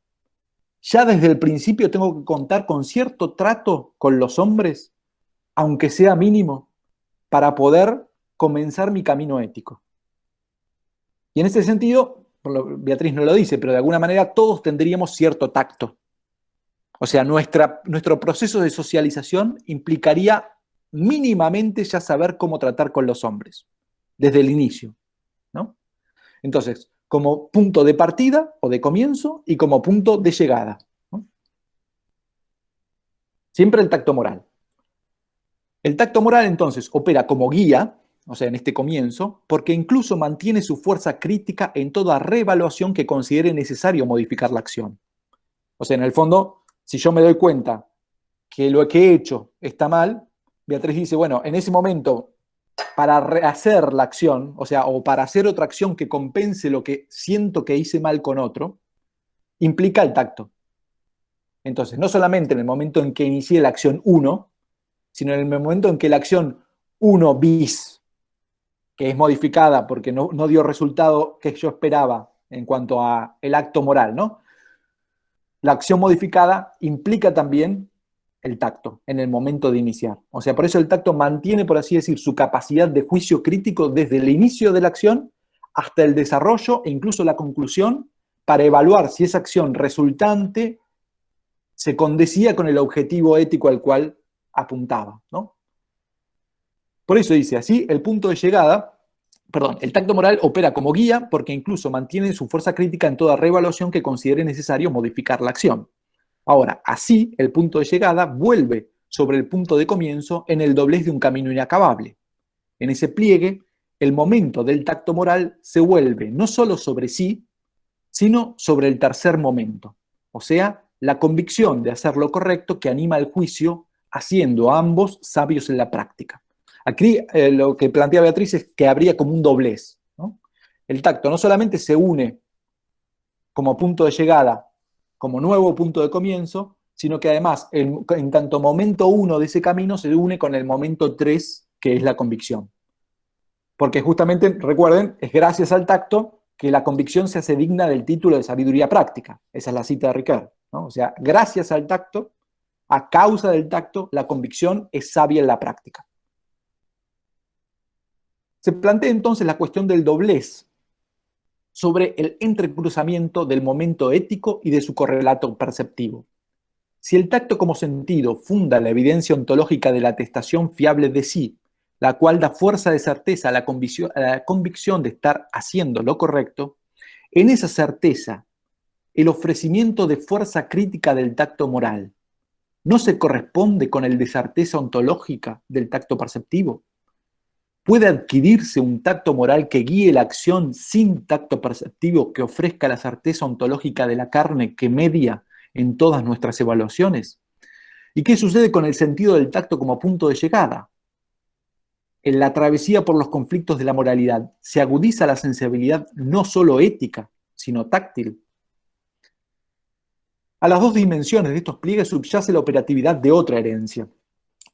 ya desde el principio tengo que contar con cierto trato con los hombres, aunque sea mínimo, para poder comenzar mi camino ético. Y en ese sentido, Beatriz no lo dice, pero de alguna manera todos tendríamos cierto tacto. O sea, nuestro proceso de socialización implicaría mínimamente ya saber cómo tratar con los hombres, desde el inicio, ¿no? Entonces, como punto de partida o de comienzo y como punto de llegada, ¿no? Siempre el tacto moral. El tacto moral entonces opera como guía, o sea, en este comienzo, porque incluso mantiene su fuerza crítica en toda reevaluación que considere necesario modificar la acción. O sea, en el fondo, si yo me doy cuenta que lo que he hecho está mal, Beatriz dice, bueno, en ese momento, para rehacer la acción, o sea, o para hacer otra acción que compense lo que siento que hice mal con otro, implica el tacto. Entonces, no solamente en el momento en que inicié la acción 1, sino en el momento en que la acción 1 bis, que es modificada porque no dio resultado que yo esperaba en cuanto a el acto moral, ¿no? La acción modificada implica también el tacto en el momento de iniciar. O sea, por eso el tacto mantiene, por así decir, su capacidad de juicio crítico desde el inicio de la acción hasta el desarrollo e incluso la conclusión para evaluar si esa acción resultante se condecía con el objetivo ético al cual apuntaba, ¿no? Por eso dice así, el punto de llegada, perdón, el tacto moral opera como guía porque incluso mantiene su fuerza crítica en toda reevaluación que considere necesario modificar la acción. Ahora, así, el punto de llegada vuelve sobre el punto de comienzo en el doblez de un camino inacabable. En ese pliegue, el momento del tacto moral se vuelve no solo sobre sí, sino sobre el tercer momento, o sea, la convicción de hacer lo correcto que anima el juicio, haciendo a ambos sabios en la práctica. Aquí lo que plantea Beatriz es que habría como un doblez, ¿no? El tacto no solamente se une como punto de llegada, como nuevo punto de comienzo, sino que además, en tanto momento 1 de ese camino se une con el momento 3, que es la convicción. Porque justamente, recuerden, es gracias al tacto que la convicción se hace digna del título de sabiduría práctica. Esa es la cita de Ricard, ¿no? O sea, gracias al tacto, a causa del tacto, la convicción es sabia en la práctica. Se plantea entonces la cuestión del doblez sobre el entrecruzamiento del momento ético y de su correlato perceptivo. Si el tacto como sentido funda la evidencia ontológica de la atestación fiable de sí, la cual da fuerza de certeza a la convicción de estar haciendo lo correcto, en esa certeza, el ofrecimiento de fuerza crítica del tacto moral no se corresponde con el de certeza ontológica del tacto perceptivo. ¿Puede adquirirse un tacto moral que guíe la acción sin tacto perceptivo que ofrezca la certeza ontológica de la carne que media en todas nuestras evaluaciones? ¿Y qué sucede con el sentido del tacto como punto de llegada? En la travesía por los conflictos de la moralidad se agudiza la sensibilidad no solo ética, sino táctil. A las dos dimensiones de estos pliegues subyace la operatividad de otra herencia,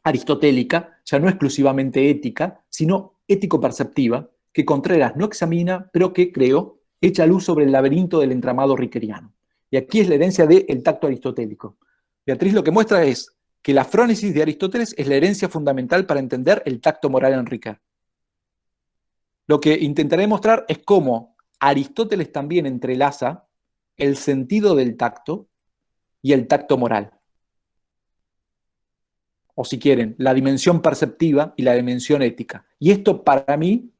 aristotélica, ya no exclusivamente ética, sino ético-perceptiva, que Contreras no examina, pero que, creo, echa luz sobre el laberinto del entramado rickeriano. Y aquí es la herencia del tacto aristotélico. Beatriz lo que muestra es que la frónesis de Aristóteles es la herencia fundamental para entender el tacto moral en Ricard. Lo que intentaré mostrar es cómo Aristóteles también entrelaza el sentido del tacto y el tacto moral. O si quieren, la dimensión perceptiva y la dimensión ética. Y esto para mí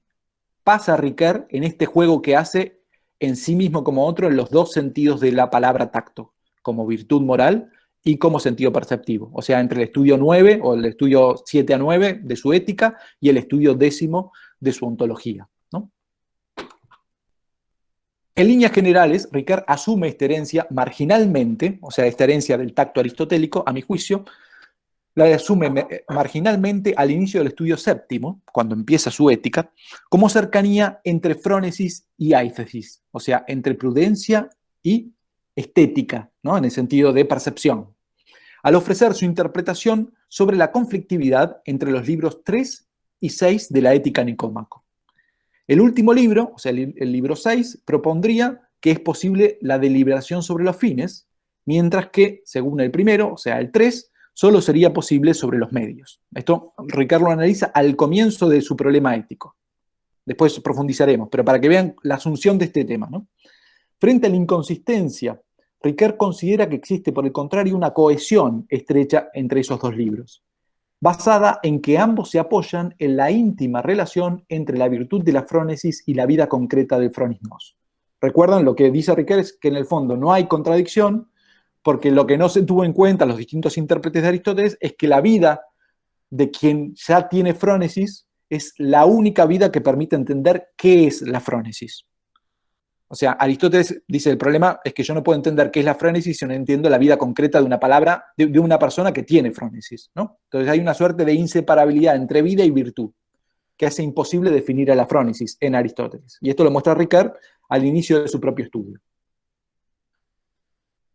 pasa a Ricard en este juego que hace en sí mismo como otro en los dos sentidos de la palabra tacto, como virtud moral y como sentido perceptivo. O sea, entre el estudio 9 o el estudio 7 a 9 de su ética y el estudio 10 de su ontología, ¿no? En líneas generales, Ricard asume esta herencia marginalmente, o sea, esta herencia del tacto aristotélico, a mi juicio, la asume marginalmente al inicio del estudio séptimo, cuando empieza su ética, como cercanía entre frónesis y aithesis, o sea, entre prudencia y estética, ¿no? En el sentido de percepción, al ofrecer su interpretación sobre la conflictividad entre los libros 3 y 6 de la Ética Nicómaco. El último libro, o sea, el libro 6, propondría que es posible la deliberación sobre los fines, mientras que, según el primero, o sea, el 3, solo sería posible sobre los medios. Esto Ricard lo analiza al comienzo de su problema ético. Después profundizaremos, pero para que vean la asunción de este tema, ¿no? Frente a la inconsistencia, Ricard considera que existe, por el contrario, una cohesión estrecha entre esos dos libros, basada en que ambos se apoyan en la íntima relación entre la virtud de la frónesis y la vida concreta del fronismos. Recuerdan, lo que dice Ricard es que en el fondo no hay contradicción, porque lo que no se tuvo en cuenta los distintos intérpretes de Aristóteles es que la vida de quien ya tiene frónesis es la única vida que permite entender qué es la frónesis. O sea, Aristóteles dice, el problema es que yo no puedo entender qué es la frónesis si no entiendo la vida concreta de una palabra, de una persona que tiene frónesis, ¿no? Entonces hay una suerte de inseparabilidad entre vida y virtud, que hace imposible definir a la frónesis en Aristóteles. Y esto lo muestra Ricard al inicio de su propio estudio.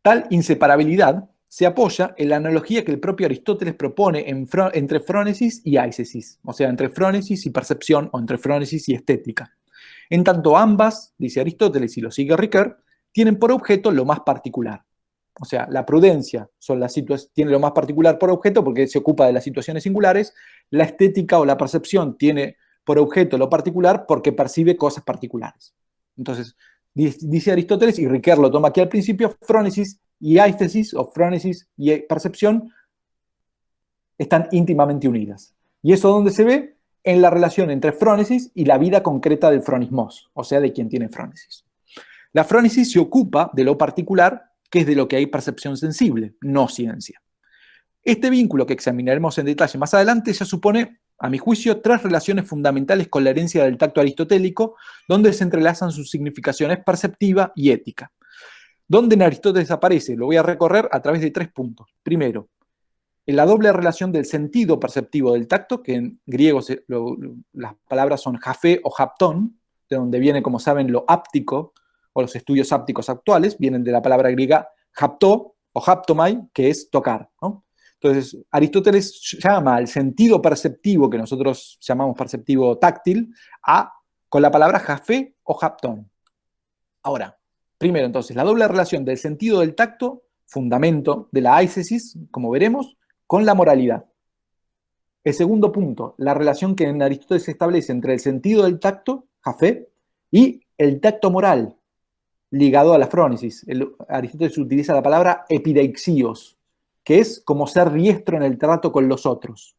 Tal inseparabilidad se apoya en la analogía que el propio Aristóteles propone entre frónesis y aisesis, o sea, entre frónesis y percepción o entre frónesis y estética. En tanto ambas, dice Aristóteles y lo sigue Ricard, tienen por objeto lo más particular. O sea, la prudencia tiene lo más particular por objeto porque se ocupa de las situaciones singulares, la estética o la percepción tiene por objeto lo particular porque percibe cosas particulares. Entonces, dice Aristóteles, y Ricard lo toma aquí al principio, frónesis y aistesis, o frónesis y percepción, están íntimamente unidas. ¿Y eso dónde se ve? En la relación entre frónesis y la vida concreta del fronismos, o sea, de quien tiene frónesis. La frónesis se ocupa de lo particular, que es de lo que hay percepción sensible, no ciencia. Este vínculo que examinaremos en detalle más adelante ya supone, a mi juicio, tres relaciones fundamentales con la herencia del tacto aristotélico, donde se entrelazan sus significaciones perceptiva y ética. ¿Dónde en Aristóteles aparece? Lo voy a recorrer a través de 3 puntos. Primero, en la doble relación del sentido perceptivo del tacto, que en griego las palabras son jafé o haptón, de donde viene, como saben, lo áptico, o los estudios ápticos actuales, vienen de la palabra griega haptó o haptomai, que es tocar, ¿no? Entonces, Aristóteles llama al sentido perceptivo, que nosotros llamamos perceptivo táctil, con la palabra jafé o haptón. Ahora, primero, entonces, la doble relación del sentido del tacto, fundamento de la aisesis, como veremos, con la moralidad. El segundo punto, la relación que en Aristóteles se establece entre el sentido del tacto, jafé, y el tacto moral, ligado a la frónesis. Aristóteles utiliza la palabra epideixios, que es como ser diestro en el trato con los otros.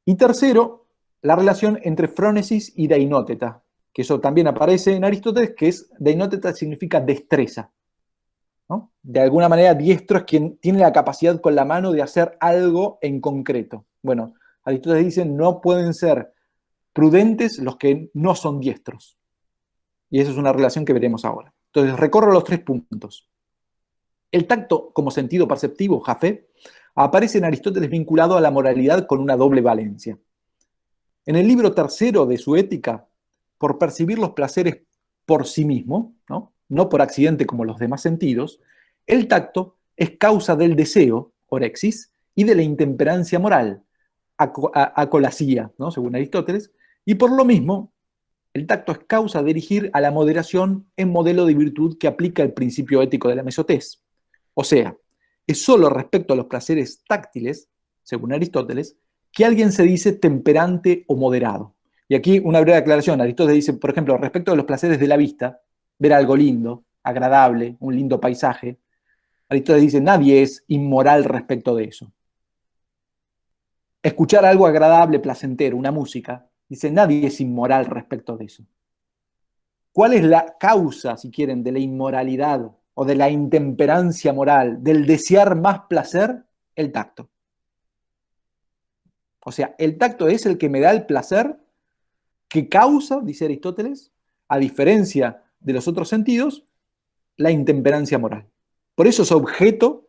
Y tercero, la relación entre frónesis y deinóteta, que eso también aparece en Aristóteles, que es, deinóteta significa destreza, ¿no? De alguna manera, diestro es quien tiene la capacidad con la mano de hacer algo en concreto. Bueno, Aristóteles dice, no pueden ser prudentes los que no son diestros. Y esa es una relación que veremos ahora. Entonces, recorro los 3 puntos. El tacto como sentido perceptivo, jafé, aparece en Aristóteles vinculado a la moralidad con una doble valencia. En el libro tercero de su Ética, por percibir los placeres por sí mismo, no por accidente como los demás sentidos, el tacto es causa del deseo, orexis, y de la intemperancia moral, acolasía, ¿no? Según Aristóteles, y por lo mismo, el tacto es causa de dirigir a la moderación en modelo de virtud que aplica el principio ético de la mesotés. O sea, es solo respecto a los placeres táctiles, según Aristóteles, que alguien se dice temperante o moderado. Y aquí una breve aclaración. Aristóteles dice, por ejemplo, respecto a los placeres de la vista, ver algo lindo, agradable, un lindo paisaje, Aristóteles dice, nadie es inmoral respecto de eso. Escuchar algo agradable, placentero, una música, dice, nadie es inmoral respecto de eso. ¿Cuál es la causa, si quieren, de la inmoralidad o de la intemperancia moral, del desear más placer? El tacto. O sea, el tacto es el que me da el placer que causa, dice Aristóteles, a diferencia de los otros sentidos, la intemperancia moral. Por eso es objeto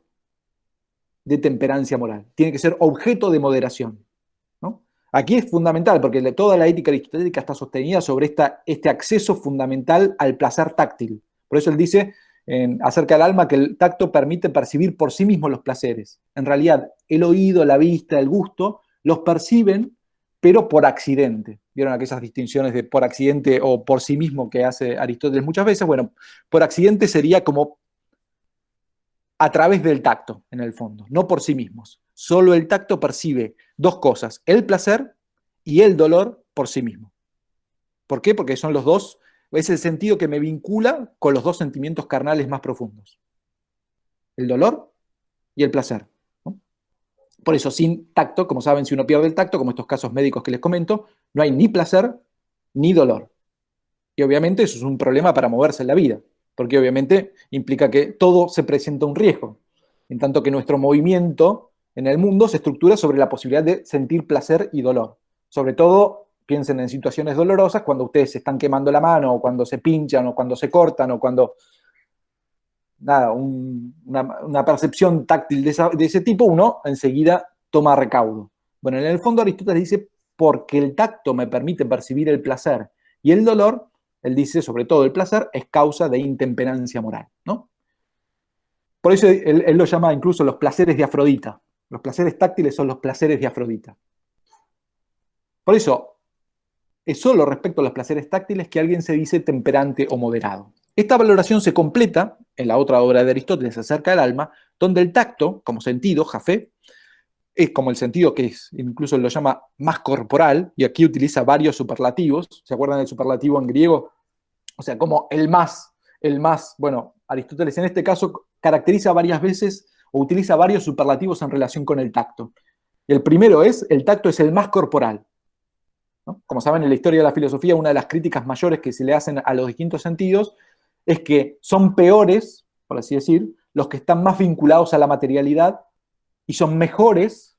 de temperancia moral. Tiene que ser objeto de moderación, ¿no? Aquí es fundamental, porque toda la ética aristotélica está sostenida sobre este acceso fundamental al placer táctil. Por eso él dice acerca del alma que el tacto permite percibir por sí mismo los placeres. En realidad, el oído, la vista, el gusto, los perciben pero por accidente. ¿Vieron aquellas distinciones de por accidente o por sí mismo que hace Aristóteles muchas veces? Bueno, por accidente sería como a través del tacto, en el fondo, no por sí mismos. Solo el tacto percibe dos cosas, el placer y el dolor por sí mismo. ¿Por qué? Porque son los dos, es el sentido que me vincula con los dos sentimientos carnales más profundos. El dolor y el placer, ¿no? Por eso, sin tacto, como saben, si uno pierde el tacto, como estos casos médicos que les comento, no hay ni placer ni dolor. Y obviamente eso es un problema para moverse en la vida, porque obviamente implica que todo se presenta un riesgo, en tanto que nuestro movimiento en el mundo se estructura sobre la posibilidad de sentir placer y dolor. Sobre todo, piensen en situaciones dolorosas, cuando ustedes se están quemando la mano, o cuando se pinchan, o cuando se cortan, o cuando nada, una percepción táctil de ese tipo, uno enseguida toma recaudo. Bueno, en el fondo Aristóteles dice, porque el tacto me permite percibir el placer y el dolor, él dice, sobre todo el placer, es causa de intemperancia moral, ¿no? Por eso él lo llama incluso los placeres de Afrodita. Los placeres táctiles son los placeres de Afrodita. Por eso, es solo respecto a los placeres táctiles que alguien se dice temperante o moderado. Esta valoración se completa en la otra obra de Aristóteles acerca del alma, donde el tacto, como sentido, jafé, es como el sentido que es, incluso lo llama más corporal, y aquí utiliza varios superlativos. ¿Se acuerdan del superlativo en griego? O sea, como el más, bueno, Aristóteles en este caso caracteriza varias veces o utiliza varios superlativos en relación con el tacto. El primero es, el tacto es el más corporal, ¿no? Como saben, en la historia de la filosofía, una de las críticas mayores que se le hacen a los distintos sentidos es que son peores, por así decir, los que están más vinculados a la materialidad y son mejores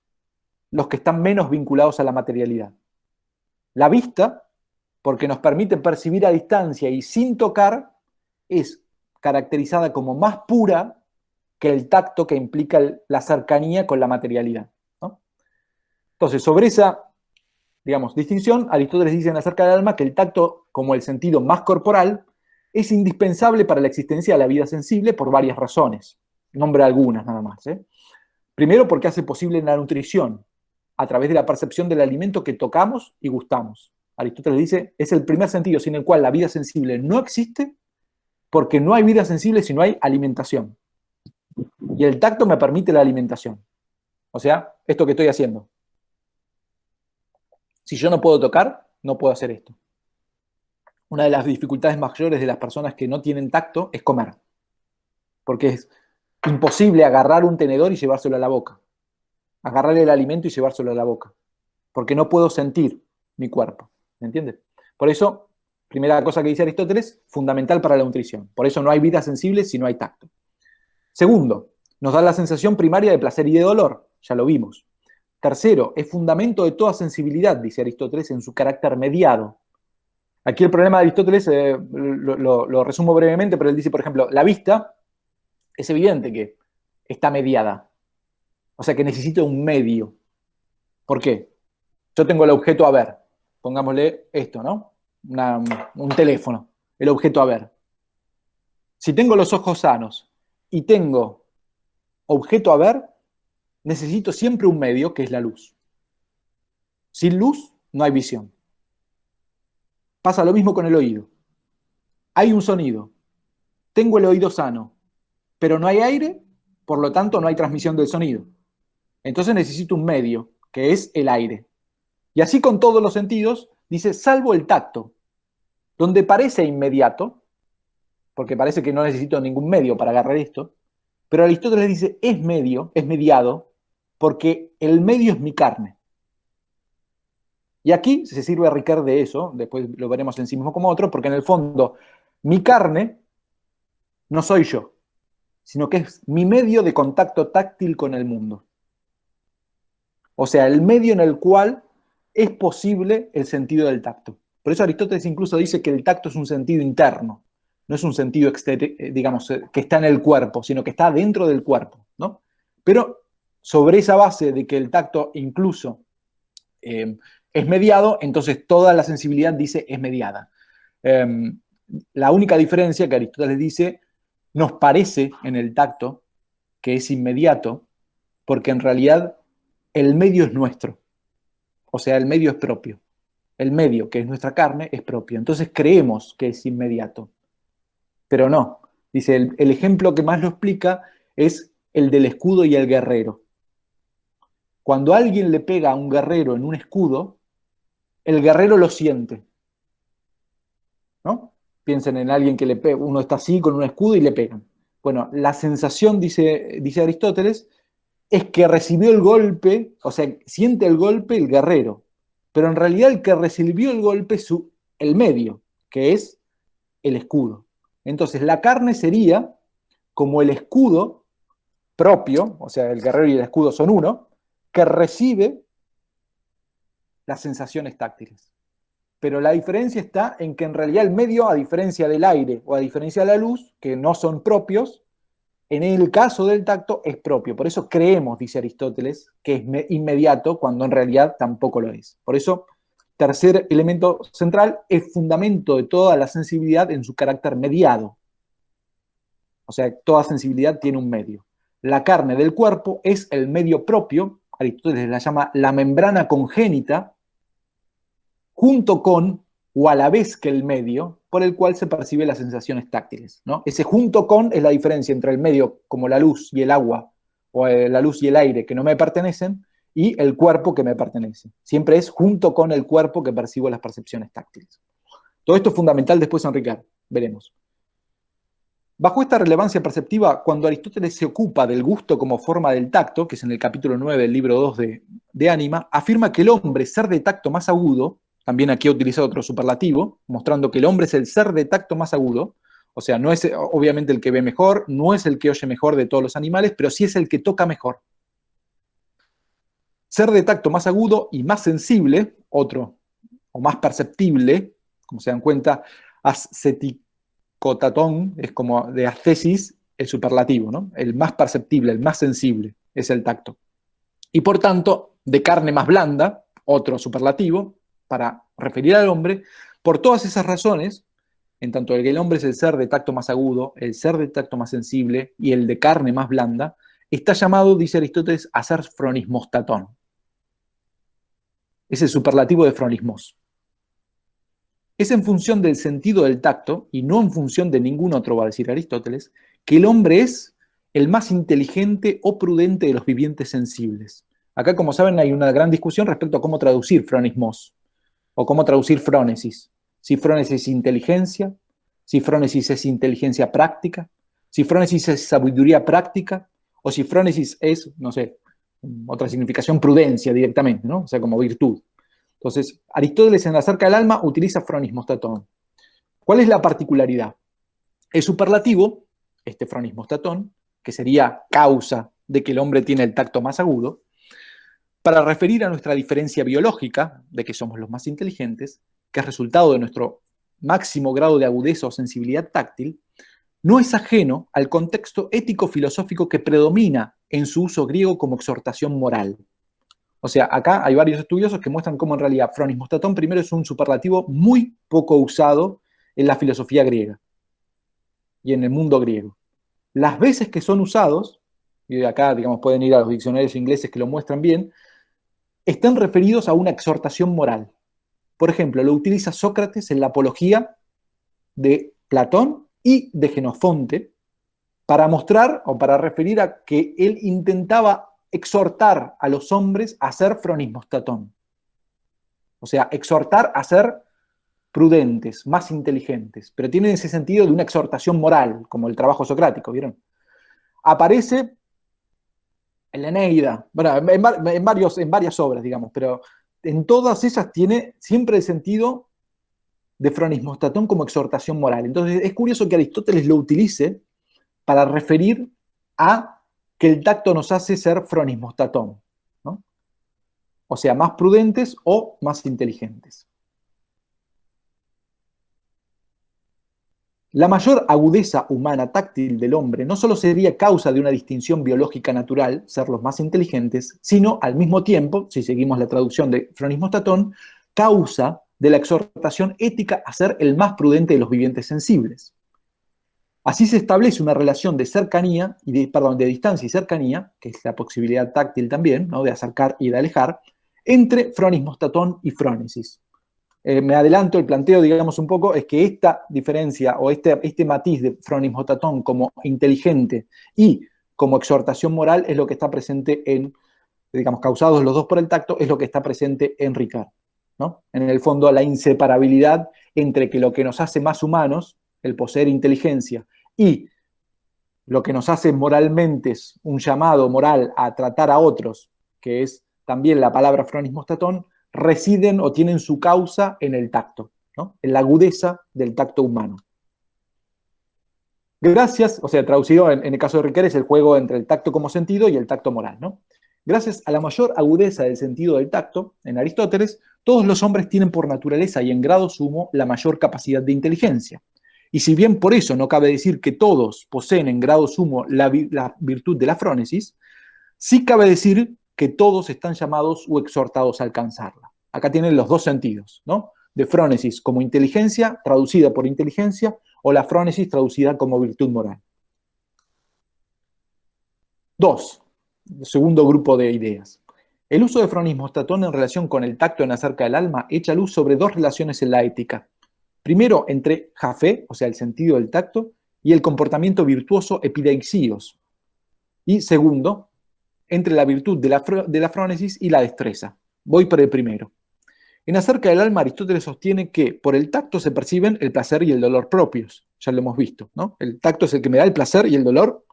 los que están menos vinculados a la materialidad. La vista, porque nos permite percibir a distancia y sin tocar, es caracterizada como más pura que el tacto que implica la cercanía con la materialidad, ¿no? Entonces, sobre esa, digamos, distinción, Aristóteles dice acerca del alma que el tacto, como el sentido más corporal, es indispensable para la existencia de la vida sensible por varias razones. Nombra algunas nada más, ¿eh? Primero, porque hace posible la nutrición a través de la percepción del alimento que tocamos y gustamos. Aristóteles dice, es el primer sentido sin el cual la vida sensible no existe, porque no hay vida sensible si no hay alimentación. Y el tacto me permite la alimentación. O sea, esto que estoy haciendo. Si yo no puedo tocar, no puedo hacer esto. Una de las dificultades mayores de las personas que no tienen tacto es comer. Porque es imposible agarrar un tenedor y llevárselo a la boca. Agarrar el alimento y llevárselo a la boca. Porque no puedo sentir mi cuerpo. ¿Me entiendes? Por eso, primera cosa que dice Aristóteles, fundamental para la nutrición. Por eso no hay vida sensible si no hay tacto. Segundo, nos da la sensación primaria de placer y de dolor. Ya lo vimos. Tercero, es fundamento de toda sensibilidad, dice Aristóteles, en su carácter mediado. Aquí el problema de Aristóteles, lo resumo brevemente, pero él dice, por ejemplo, la vista es evidente que está mediada. O sea que necesito un medio. ¿Por qué? Yo tengo el objeto a ver. Pongámosle esto, ¿no? Un teléfono. El objeto a ver. Si tengo los ojos sanos y tengo objeto a ver, necesito siempre un medio que es la luz. Sin luz no hay visión. Pasa lo mismo con el oído. Hay un sonido. Tengo el oído sano, pero no hay aire, por lo tanto no hay transmisión del sonido. Entonces necesito un medio, que es el aire. Y así con todos los sentidos, dice, salvo el tacto, donde parece inmediato, porque parece que no necesito ningún medio para agarrar esto, pero Aristóteles dice, es medio, es mediado, porque el medio es mi carne. Y aquí se sirve a Ricard de eso, después lo veremos en sí mismo como otro, porque en el fondo mi carne no soy yo, sino que es mi medio de contacto táctil con el mundo. O sea, el medio en el cual es posible el sentido del tacto. Por eso Aristóteles incluso dice que el tacto es un sentido interno, no es un sentido digamos, que está en el cuerpo, sino que está dentro del cuerpo, ¿no? Pero sobre esa base de que el tacto incluso es mediado, entonces toda la sensibilidad dice es mediada. La única diferencia que Aristóteles dice, nos parece en el tacto que es inmediato, porque en realidad el medio es nuestro. o sea, el medio es propio. El medio, que es nuestra carne, es propio. Entonces creemos que es inmediato, pero no. Dice, el ejemplo que más lo explica es el del escudo y el guerrero. Cuando alguien le pega a un guerrero en un escudo, el guerrero lo siente, ¿no? Piensen en alguien que le pega, uno está así con un escudo y le pegan. Bueno, la sensación, dice Aristóteles, es que recibió el golpe, o sea, siente el golpe el guerrero, pero en realidad el que recibió el golpe es el medio, que es el escudo. Entonces, la carne sería como el escudo propio, o sea, el guerrero y el escudo son uno, que recibe las sensaciones táctiles. Pero la diferencia está en que en realidad el medio, a diferencia del aire o a diferencia de la luz, que no son propios, en el caso del tacto es propio. Por eso creemos, dice Aristóteles, que es inmediato cuando en realidad tampoco lo es. Por eso, tercer elemento central, es fundamento de toda la sensibilidad en su carácter mediado. O sea, toda sensibilidad tiene un medio. La carne del cuerpo es el medio propio, Aristóteles la llama la membrana congénita, junto con o a la vez que el medio por el cual se perciben las sensaciones táctiles, ¿no? Ese junto con es la diferencia entre el medio como la luz y el agua, o la luz y el aire que no me pertenecen, y el cuerpo que me pertenece. Siempre es junto con el cuerpo que percibo las percepciones táctiles. Todo esto es fundamental después en Ricard, veremos. Bajo esta relevancia perceptiva, cuando Aristóteles se ocupa del gusto como forma del tacto, que es en el capítulo 9 del libro 2 de Ánima, afirma que el hombre, ser de tacto más agudo, también aquí ha utilizado otro superlativo, mostrando que el hombre es el ser de tacto más agudo, o sea, no es obviamente el que ve mejor, no es el que oye mejor de todos los animales, pero sí es el que toca mejor. Ser de tacto más agudo y más sensible, otro, o más perceptible, como se dan cuenta, asceticotatón, es como de ascesis, el superlativo, ¿no? El más perceptible, el más sensible, es el tacto. Y por tanto, de carne más blanda, otro superlativo, para referir al hombre, por todas esas razones, en tanto el hombre es el ser de tacto más agudo, el ser de tacto más sensible y el de carne más blanda, está llamado, dice Aristóteles, a ser fronismostatón. Es el superlativo de fronismos. Es en función del sentido del tacto, y no en función de ningún otro, va a decir Aristóteles, que el hombre es el más inteligente o prudente de los vivientes sensibles. Acá, como saben, hay una gran discusión respecto a cómo traducir fronismos, o cómo traducir frónesis. Si frónesis es inteligencia, si frónesis es inteligencia práctica, si frónesis es sabiduría práctica, o si frónesis es, no sé, otra significación, prudencia directamente, ¿no? O sea, como virtud. Entonces, Aristóteles en Acerca del alma utiliza fronismostatón. ¿Cuál es la particularidad? El superlativo, este fronismostatón, que sería causa de que el hombre tiene el tacto más agudo, para referir a nuestra diferencia biológica, de que somos los más inteligentes, que es resultado de nuestro máximo grado de agudeza o sensibilidad táctil, no es ajeno al contexto ético-filosófico que predomina en su uso griego como exhortación moral. O sea, acá hay varios estudiosos que muestran cómo en realidad fronismostatón primero es un superlativo muy poco usado en la filosofía griega y en el mundo griego. Las veces que son usados, y de acá, digamos, pueden ir a los diccionarios ingleses que lo muestran bien, están referidos a una exhortación moral. Por ejemplo, lo utiliza Sócrates en la apología de Platón y de Jenofonte para mostrar o para referir a que él intentaba exhortar a los hombres a ser fronismostatón. O sea, exhortar a ser prudentes, más inteligentes, pero tiene ese sentido de una exhortación moral, como el trabajo socrático, ¿vieron? Aparece en la Eneida, bueno, en varias obras, digamos, pero en todas ellas tiene siempre el sentido de fronismostatón como exhortación moral. Entonces es curioso que Aristóteles lo utilice para referir a que el tacto nos hace ser fronismostatón, ¿no? O sea, más prudentes o más inteligentes. La mayor agudeza humana táctil del hombre no solo sería causa de una distinción biológica natural, ser los más inteligentes, sino al mismo tiempo, si seguimos la traducción de fronismostatón, causa de la exhortación ética a ser el más prudente de los vivientes sensibles. Así se establece una relación de cercanía, de distancia y cercanía, que es la posibilidad táctil también, ¿no? De acercar y de alejar, entre Fronismostatón y Frónesis. Me adelanto, el planteo, digamos, un poco, es que esta diferencia o este matiz de Fronismostatón como inteligente y como exhortación moral es lo que está presente en, digamos, causados los dos por el tacto, es lo que está presente en Ricard, ¿no? En el fondo, la inseparabilidad entre que lo que nos hace más humanos, el poseer inteligencia, y lo que nos hace moralmente es un llamado moral a tratar a otros, que es también la palabra Fronismostatón, residen o tienen su causa en el tacto, ¿no? En la agudeza del tacto humano. Gracias, o sea, traducido en el caso de Ricard es el juego entre el tacto como sentido y el tacto moral, ¿no? Gracias a la mayor agudeza del sentido del tacto, en Aristóteles, todos los hombres tienen por naturaleza y en grado sumo la mayor capacidad de inteligencia. Y si bien por eso no cabe decir que todos poseen en grado sumo la virtud de la frónesis, sí cabe decir que todos están llamados o exhortados a alcanzarla. Acá tienen los dos sentidos, ¿no? De frónesis como inteligencia, traducida por inteligencia, o la frónesis traducida como virtud moral. 2. Segundo grupo de ideas. El uso de Fronismostatón en relación con el tacto en acerca del alma echa luz sobre dos relaciones en la ética. Primero, entre jafé, o sea, el sentido del tacto, y el comportamiento virtuoso epideixíos. Y segundo, entre la virtud de la frónesis y la destreza. Voy por el primero. En acerca del alma, Aristóteles sostiene que por el tacto se perciben el placer y el dolor propios. Ya lo hemos visto, ¿no? El tacto es el que me da el placer y el dolor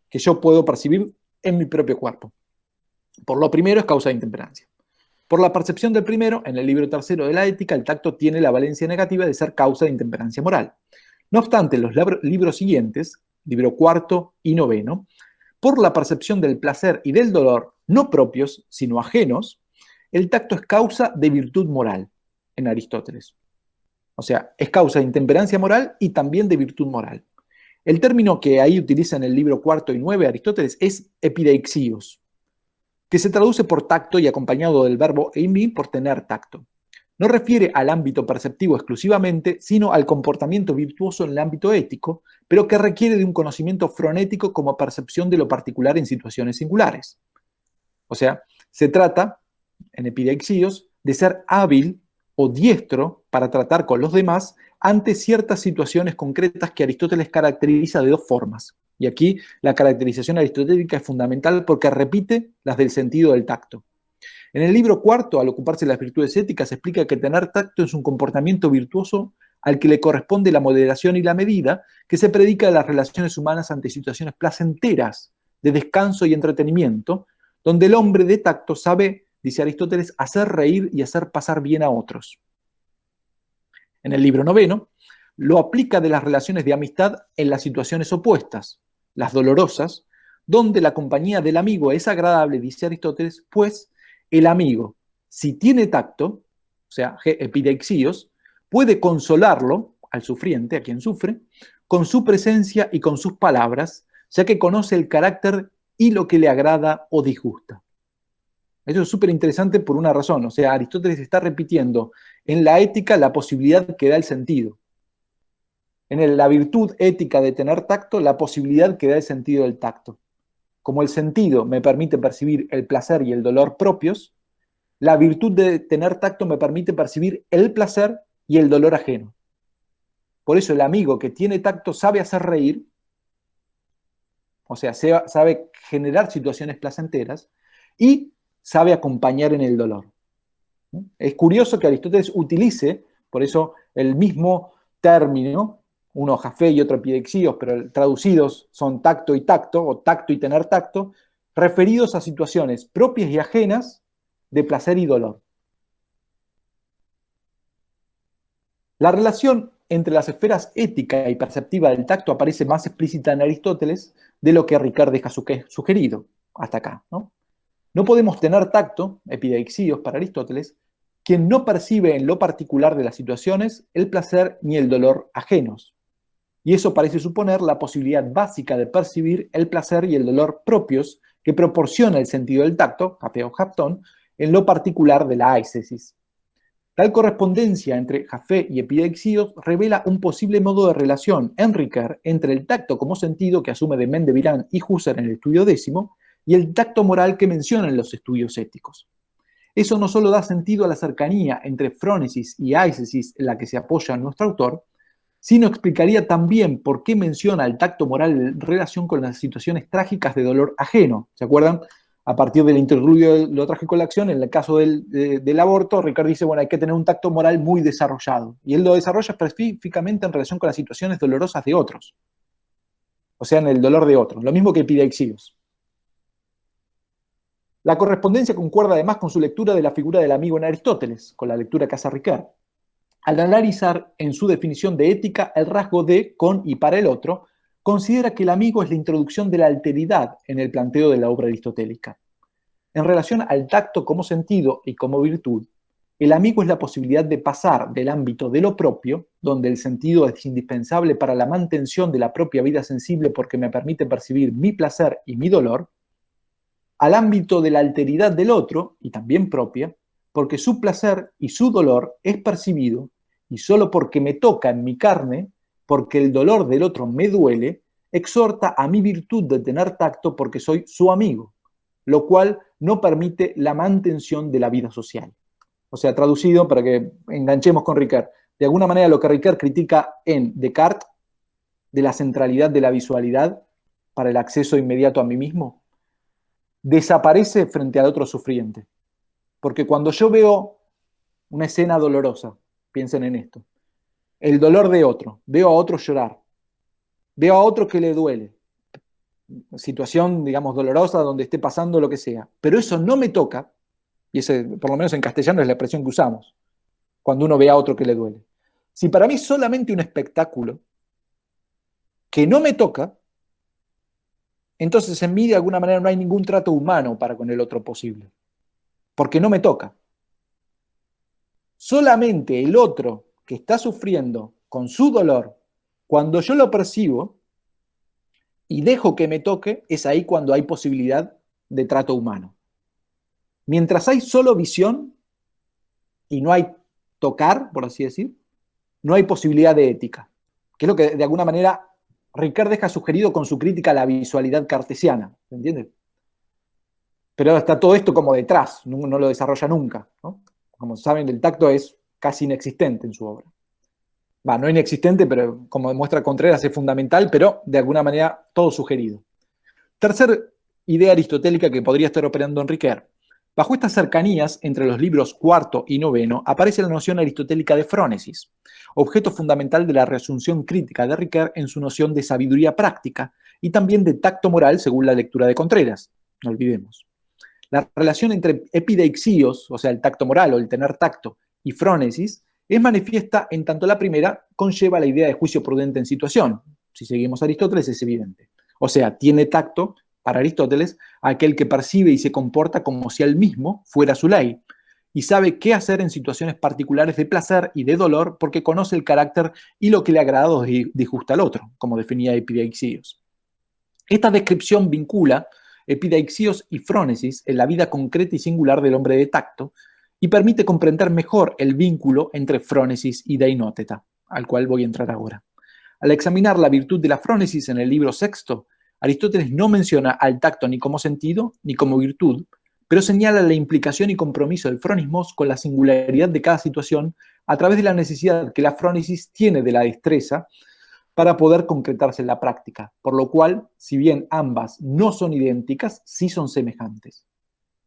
que yo puedo percibir en mi propio cuerpo. Por lo primero es causa de intemperancia. Por la percepción del primero, en el libro tercero de la ética, el tacto tiene la valencia negativa de ser causa de intemperancia moral. No obstante, en los libros siguientes, libro cuarto y noveno, por la percepción del placer y del dolor, no propios, sino ajenos, el tacto es causa de virtud moral en Aristóteles. O sea, es causa de intemperancia moral y también de virtud moral. El término que ahí utiliza en el libro cuarto y 9 Aristóteles es epideixíos, que se traduce por tacto y acompañado del verbo eimi por tener tacto. No refiere al ámbito perceptivo exclusivamente, sino al comportamiento virtuoso en el ámbito ético, pero que requiere de un conocimiento fronético como percepción de lo particular en situaciones singulares. O sea, se trata, en epideixíos, de ser hábil o diestro para tratar con los demás ante ciertas situaciones concretas que Aristóteles caracteriza de dos formas. Y aquí la caracterización aristotélica es fundamental porque repite las del sentido del tacto. En el libro cuarto, al ocuparse de las virtudes éticas, explica que tener tacto es un comportamiento virtuoso al que le corresponde la moderación y la medida que se predica de las relaciones humanas ante situaciones placenteras de descanso y entretenimiento, donde el hombre de tacto sabe, dice Aristóteles, hacer reír y hacer pasar bien a otros. En el libro noveno, lo aplica de las relaciones de amistad en las situaciones opuestas, las dolorosas, donde la compañía del amigo es agradable, dice Aristóteles, pues el amigo, si tiene tacto, o sea, epideixíos, puede consolarlo al sufriente, a quien sufre, con su presencia y con sus palabras, ya que conoce el carácter y lo que le agrada o disgusta. Eso es súper interesante por una razón, o sea, Aristóteles está repitiendo en la ética la posibilidad que da el sentido. En la virtud ética de tener tacto, la posibilidad que da el sentido del tacto. Como el sentido me permite percibir el placer y el dolor propios, la virtud de tener tacto me permite percibir el placer y el dolor ajeno. Por eso el amigo que tiene tacto sabe hacer reír, o sea, sabe generar situaciones placenteras y sabe acompañar en el dolor. Es curioso que Aristóteles utilice, por eso, el mismo término, uno jafé y otro epideixíos, pero traducidos son tacto y tacto, o tacto y tener tacto, referidos a situaciones propias y ajenas de placer y dolor. La relación entre las esferas ética y perceptiva del tacto aparece más explícita en Aristóteles de lo que Ricard deja sugerido hasta acá, ¿no? No podemos tener tacto, epideixíos para Aristóteles, quien no percibe en lo particular de las situaciones el placer ni el dolor ajenos. Y eso parece suponer la posibilidad básica de percibir el placer y el dolor propios que proporciona el sentido del tacto, jafé o japtón, en lo particular de la aisesis. Tal correspondencia entre jafé y epideixíos revela un posible modo de relación en Ricard entre el tacto como sentido que asume de Mendevirán y Husserl en el estudio décimo y el tacto moral que menciona en los estudios éticos. Eso no solo da sentido a la cercanía entre frónesis y aisesis en la que se apoya nuestro autor, sino explicaría también por qué menciona el tacto moral en relación con las situaciones trágicas de dolor ajeno. ¿Se acuerdan? A partir del interludio de lo trágico de la acción, en el caso del aborto, Ricard dice, bueno, hay que tener un tacto moral muy desarrollado. Y él lo desarrolla específicamente en relación con las situaciones dolorosas de otros. O sea, en el dolor de otros. Lo mismo que Epideixios. La correspondencia concuerda además con su lectura de la figura del amigo en Aristóteles, con la lectura que hace Ricard. Al analizar en su definición de ética el rasgo de, con y para el otro, considera que el amigo es la introducción de la alteridad en el planteo de la obra aristotélica. En relación al tacto como sentido y como virtud, el amigo es la posibilidad de pasar del ámbito de lo propio, donde el sentido es indispensable para la mantención de la propia vida sensible porque me permite percibir mi placer y mi dolor, al ámbito de la alteridad del otro, y también propia, porque su placer y su dolor es percibido, y solo porque me toca en mi carne, porque el dolor del otro me duele, exhorta a mi virtud de tener tacto porque soy su amigo, lo cual no permite la mantención de la vida social. O sea, traducido para que enganchemos con Ricard, de alguna manera lo que Ricard critica en Descartes, de la centralidad de la visualidad para el acceso inmediato a mí mismo, desaparece frente al otro sufriente. Porque cuando yo veo una escena dolorosa, piensen en esto, el dolor de otro, veo a otro llorar, veo a otro que le duele, situación, digamos, dolorosa donde esté pasando lo que sea, pero eso no me toca, y ese, por lo menos en castellano es la expresión que usamos, cuando uno ve a otro que le duele. Si para mí es solamente un espectáculo que no me toca, entonces en mí de alguna manera no hay ningún trato humano para con el otro posible, porque no me toca. Solamente el otro que está sufriendo con su dolor, cuando yo lo percibo y dejo que me toque, es ahí cuando hay posibilidad de trato humano. Mientras hay solo visión y no hay tocar, por así decir, no hay posibilidad de ética, que es lo que de alguna manera Ricard deja sugerido con su crítica a la visualidad cartesiana, ¿se entiende? Pero está todo esto como detrás, no lo desarrolla nunca, ¿no? Como saben, el tacto es casi inexistente en su obra. No inexistente, pero como demuestra Contreras es fundamental, pero de alguna manera todo sugerido. Tercer idea aristotélica que podría estar operando en Ricard. Bajo estas cercanías entre los libros cuarto y noveno aparece la noción aristotélica de frónesis, objeto fundamental de la reasunción crítica de Ricard en su noción de sabiduría práctica y también de tacto moral según la lectura de Contreras, no olvidemos. La relación entre epideixios, o sea, el tacto moral o el tener tacto, y frónesis es manifiesta en tanto la primera conlleva la idea de juicio prudente en situación. Si seguimos a Aristóteles es evidente. O sea, tiene tacto, para Aristóteles, aquel que percibe y se comporta como si él mismo fuera su ley, y sabe qué hacer en situaciones particulares de placer y de dolor porque conoce el carácter y lo que le agrada o disgusta al otro, como definía Epideixios. Esta descripción vincula epideixios y frónesis en la vida concreta y singular del hombre de tacto y permite comprender mejor el vínculo entre frónesis y deinóteta, al cual voy a entrar ahora. Al examinar la virtud de la frónesis en el libro sexto, Aristóteles no menciona al tacto ni como sentido ni como virtud, pero señala la implicación y compromiso del fronismos con la singularidad de cada situación a través de la necesidad que la frónesis tiene de la destreza para poder concretarse en la práctica, por lo cual, si bien ambas no son idénticas, sí son semejantes.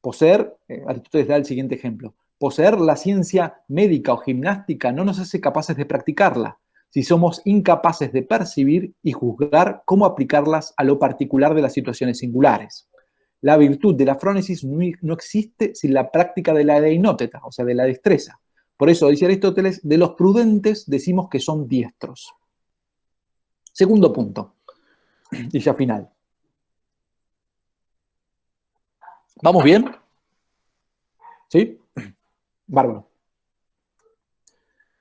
Poseer, Aristóteles da el siguiente ejemplo, poseer la ciencia médica o gimnástica no nos hace capaces de practicarla, si somos incapaces de percibir y juzgar cómo aplicarlas a lo particular de las situaciones singulares. La virtud de la frónesis no existe sin la práctica de la deinóteta, o sea, de la destreza. Por eso, dice Aristóteles, de los prudentes decimos que son diestros. Segundo punto, y ya final. ¿Vamos bien? ¿Sí? Bárbaro.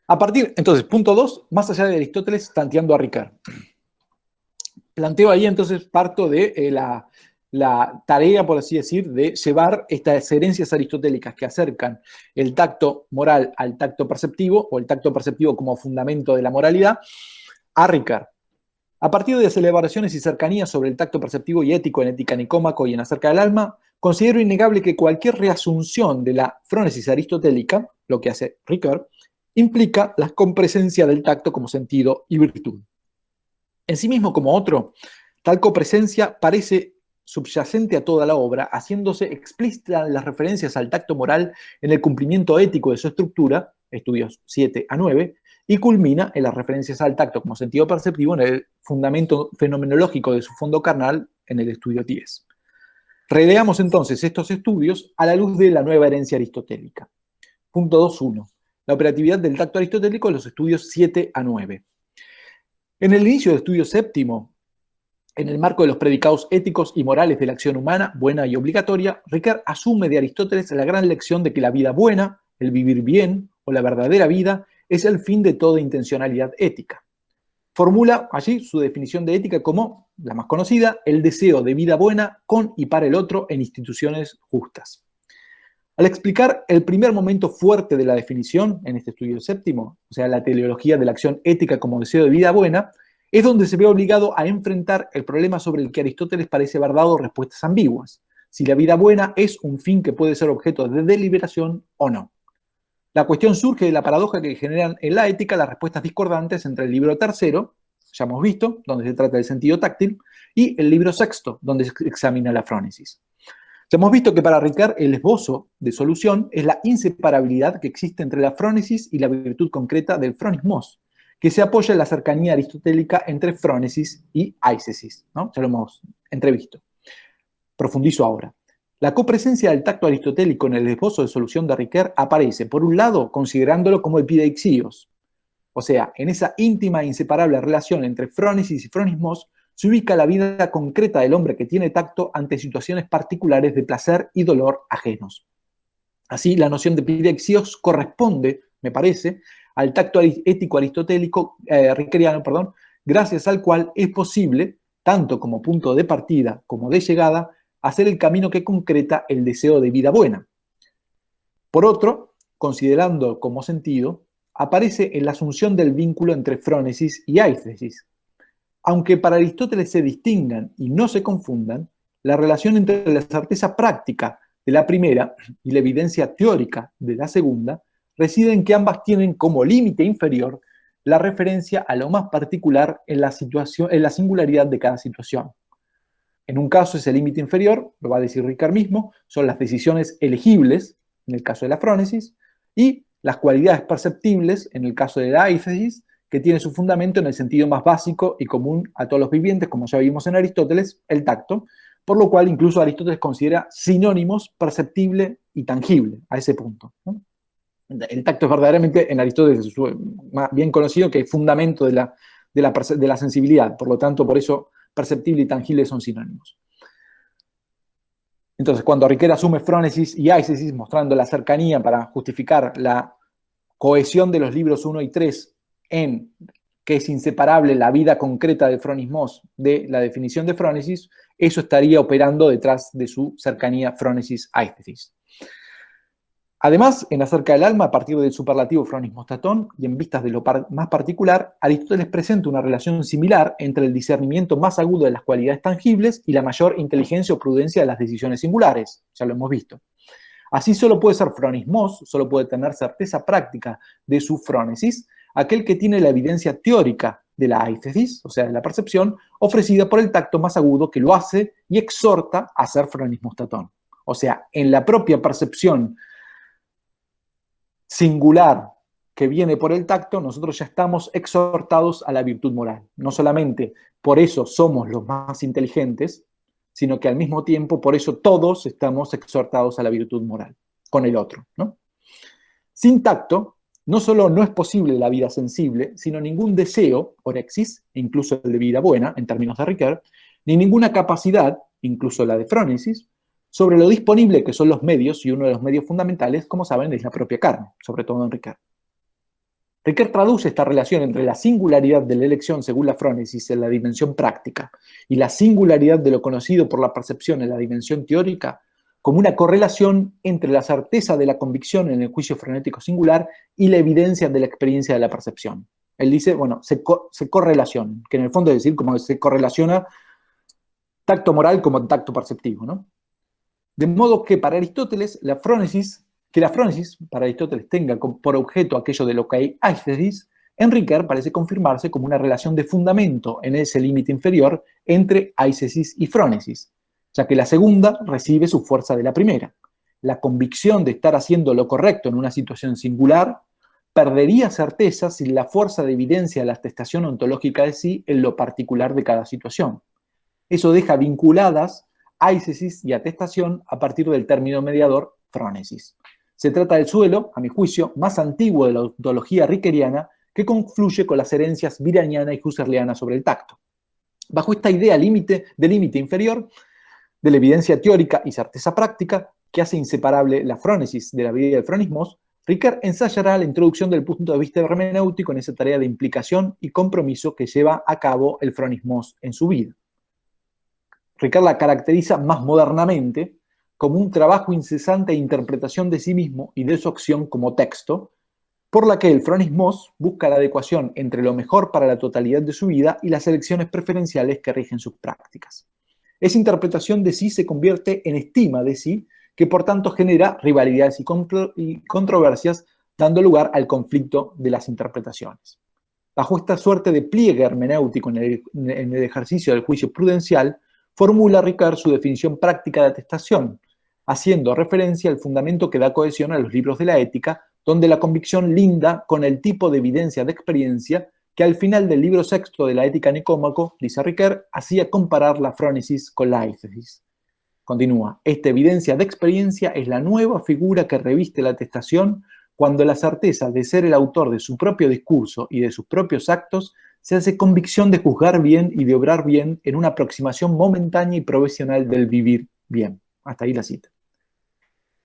A partir, entonces, punto 2, más allá de Aristóteles, tanteando a Ricard. Planteo ahí, entonces, parto de la tarea, por así decir, de llevar estas herencias aristotélicas que acercan el tacto moral al tacto perceptivo, o el tacto perceptivo como fundamento de la moralidad, a Ricard. A partir de celebraciones y cercanías sobre el tacto perceptivo y ético en Ética Nicómaco y en Acerca del Alma, considero innegable que cualquier reasunción de la frónesis aristotélica, lo que hace Ricoeur, implica la compresencia del tacto como sentido y virtud. En sí mismo como otro, tal copresencia parece subyacente a toda la obra, haciéndose explícitas las referencias al tacto moral en el cumplimiento ético de su estructura, estudios 7 a 9, y culmina en las referencias al tacto como sentido perceptivo en el fundamento fenomenológico de su fondo carnal en el estudio 10. Releamos entonces estos estudios a la luz de la nueva herencia aristotélica. Punto 2.1. La operatividad del tacto aristotélico en los estudios 7 a 9. En el inicio del estudio séptimo, en el marco de los predicados éticos y morales de la acción humana, buena y obligatoria, Ricoeur asume de Aristóteles la gran lección de que la vida buena, el vivir bien o la verdadera vida, es el fin de toda intencionalidad ética. Formula allí su definición de ética como, la más conocida, el deseo de vida buena con y para el otro en instituciones justas. Al explicar el primer momento fuerte de la definición en este estudio séptimo, o sea, la teleología de la acción ética como deseo de vida buena, es donde se ve obligado a enfrentar el problema sobre el que Aristóteles parece haber dado respuestas ambiguas, si la vida buena es un fin que puede ser objeto de deliberación o no. La cuestión surge de la paradoja que generan en la ética las respuestas discordantes entre el libro tercero, ya hemos visto, donde se trata del sentido táctil, y el libro sexto, donde se examina la frónesis. Ya hemos visto que para Ricoeur el esbozo de solución es la inseparabilidad que existe entre la frónesis y la virtud concreta del fronismos, que se apoya en la cercanía aristotélica entre frónesis y aisesis, ¿no? Ya lo hemos entrevisto. Profundizo ahora. La copresencia del tacto aristotélico en el esbozo de solución de Ricoeur aparece, por un lado, considerándolo como epideixíos, o sea, en esa íntima e inseparable relación entre frónesis y fronismos se ubica la vida concreta del hombre que tiene tacto ante situaciones particulares de placer y dolor ajenos. Así, la noción de epideixíos corresponde, me parece, al tacto ético aristotélico, riqueriano, gracias al cual es posible, tanto como punto de partida como de llegada, hacer el camino que concreta el deseo de vida buena. Por otro, considerando como sentido, aparece en la asunción del vínculo entre frónesis y aistesis. Aunque para Aristóteles se distingan y no se confundan, la relación entre la certeza práctica de la primera y la evidencia teórica de la segunda reside en que ambas tienen como límite inferior la referencia a lo más particular en la singularidad de cada situación. En un caso, ese límite inferior, lo va a decir Ricoeur mismo, son las decisiones elegibles, en el caso de la frónesis, y las cualidades perceptibles, en el caso de la aistesis, que tiene su fundamento en el sentido más básico y común a todos los vivientes, como ya vimos en Aristóteles, el tacto, por lo cual incluso Aristóteles considera sinónimos perceptible y tangible a ese punto, ¿no? El tacto es verdaderamente en Aristóteles más bien conocido que es fundamento de la sensibilidad, por lo tanto, por eso perceptible y tangible son sinónimos. Entonces, cuando Ricoeur asume frónesis y aisesis, mostrando la cercanía para justificar la cohesión de los libros 1 y 3 en que es inseparable la vida concreta del fronismos de la definición de frónesis, eso estaría operando detrás de su cercanía frónesis-aistesis. Además, en Acerca del alma, a partir del superlativo fronismostatón y en vistas de lo más particular, Aristóteles presenta una relación similar entre el discernimiento más agudo de las cualidades tangibles y la mayor inteligencia o prudencia de las decisiones singulares. Ya lo hemos visto. Así solo puede ser fronismos, solo puede tener certeza práctica de su frónesis, aquel que tiene la evidencia teórica de la aistesis, o sea, de la percepción, ofrecida por el tacto más agudo que lo hace y exhorta a ser fronismostatón. O sea, en la propia percepción singular que viene por el tacto, nosotros ya estamos exhortados a la virtud moral. No solamente por eso somos los más inteligentes, sino que al mismo tiempo por eso todos estamos exhortados a la virtud moral, con el otro, ¿no? Sin tacto, no solo no es posible la vida sensible, sino ningún deseo, orexis, incluso el de vida buena, en términos de Ricoeur, ni ninguna capacidad, incluso la de frónesis, sobre lo disponible que son los medios, y uno de los medios fundamentales, como saben, es la propia carne, sobre todo en Ricoeur. Ricoeur traduce esta relación entre la singularidad de la elección según la frónesis en la dimensión práctica y la singularidad de lo conocido por la percepción en la dimensión teórica como una correlación entre la certeza de la convicción en el juicio frenético singular y la evidencia de la experiencia de la percepción. Él dice, bueno, se correlaciona, que en el fondo es decir, como se correlaciona tacto moral como tacto perceptivo, ¿no? De modo que para Aristóteles, que la frónesis para Aristóteles tenga por objeto aquello de lo que hay éisesis, en Ricoeur parece confirmarse como una relación de fundamento en ese límite inferior entre éisesis y frónesis, ya que la segunda recibe su fuerza de la primera. La convicción de estar haciendo lo correcto en una situación singular perdería certeza sin la fuerza de evidencia de la atestación ontológica de sí en lo particular de cada situación. Eso deja vinculadas éisesis y atestación a partir del término mediador frónesis. Se trata del suelo, a mi juicio, más antiguo de la ontología rickeriana que confluye con las herencias viraniana y husserliana sobre el tacto. Bajo esta idea de límite inferior, de la evidencia teórica y certeza práctica, que hace inseparable la frónesis de la vida del fronismos, Ricoeur ensayará la introducción del punto de vista hermenéutico en esa tarea de implicación y compromiso que lleva a cabo el fronismos en su vida. Ricoeur la caracteriza más modernamente como un trabajo incesante de interpretación de sí mismo y de su acción como texto, por la que el fronismos busca la adecuación entre lo mejor para la totalidad de su vida y las elecciones preferenciales que rigen sus prácticas. Esa interpretación de sí se convierte en estima de sí, que por tanto genera rivalidades y controversias, dando lugar al conflicto de las interpretaciones. Bajo esta suerte de pliegue hermenéutico en el ejercicio del juicio prudencial, formula Ricoeur su definición práctica de atestación, haciendo referencia al fundamento que da cohesión a los libros de la ética, donde la convicción linda con el tipo de evidencia de experiencia que al final del libro sexto de la Ética Nicómaco, dice Ricoeur, hacía comparar la frónesis con la éisesis. Continúa, esta evidencia de experiencia es la nueva figura que reviste la atestación cuando la certeza de ser el autor de su propio discurso y de sus propios actos se hace convicción de juzgar bien y de obrar bien en una aproximación momentánea y provisional del vivir bien. Hasta ahí la cita.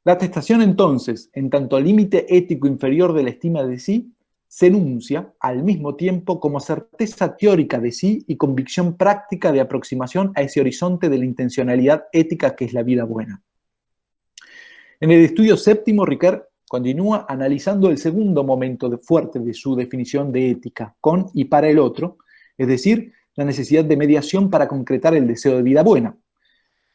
La atestación entonces, en tanto límite ético inferior de la estima de sí, se enuncia al mismo tiempo como certeza teórica de sí y convicción práctica de aproximación a ese horizonte de la intencionalidad ética que es la vida buena. En el estudio séptimo, Ricoeur continúa analizando el segundo momento fuerte de su definición de ética, con y para el otro, es decir, la necesidad de mediación para concretar el deseo de vida buena.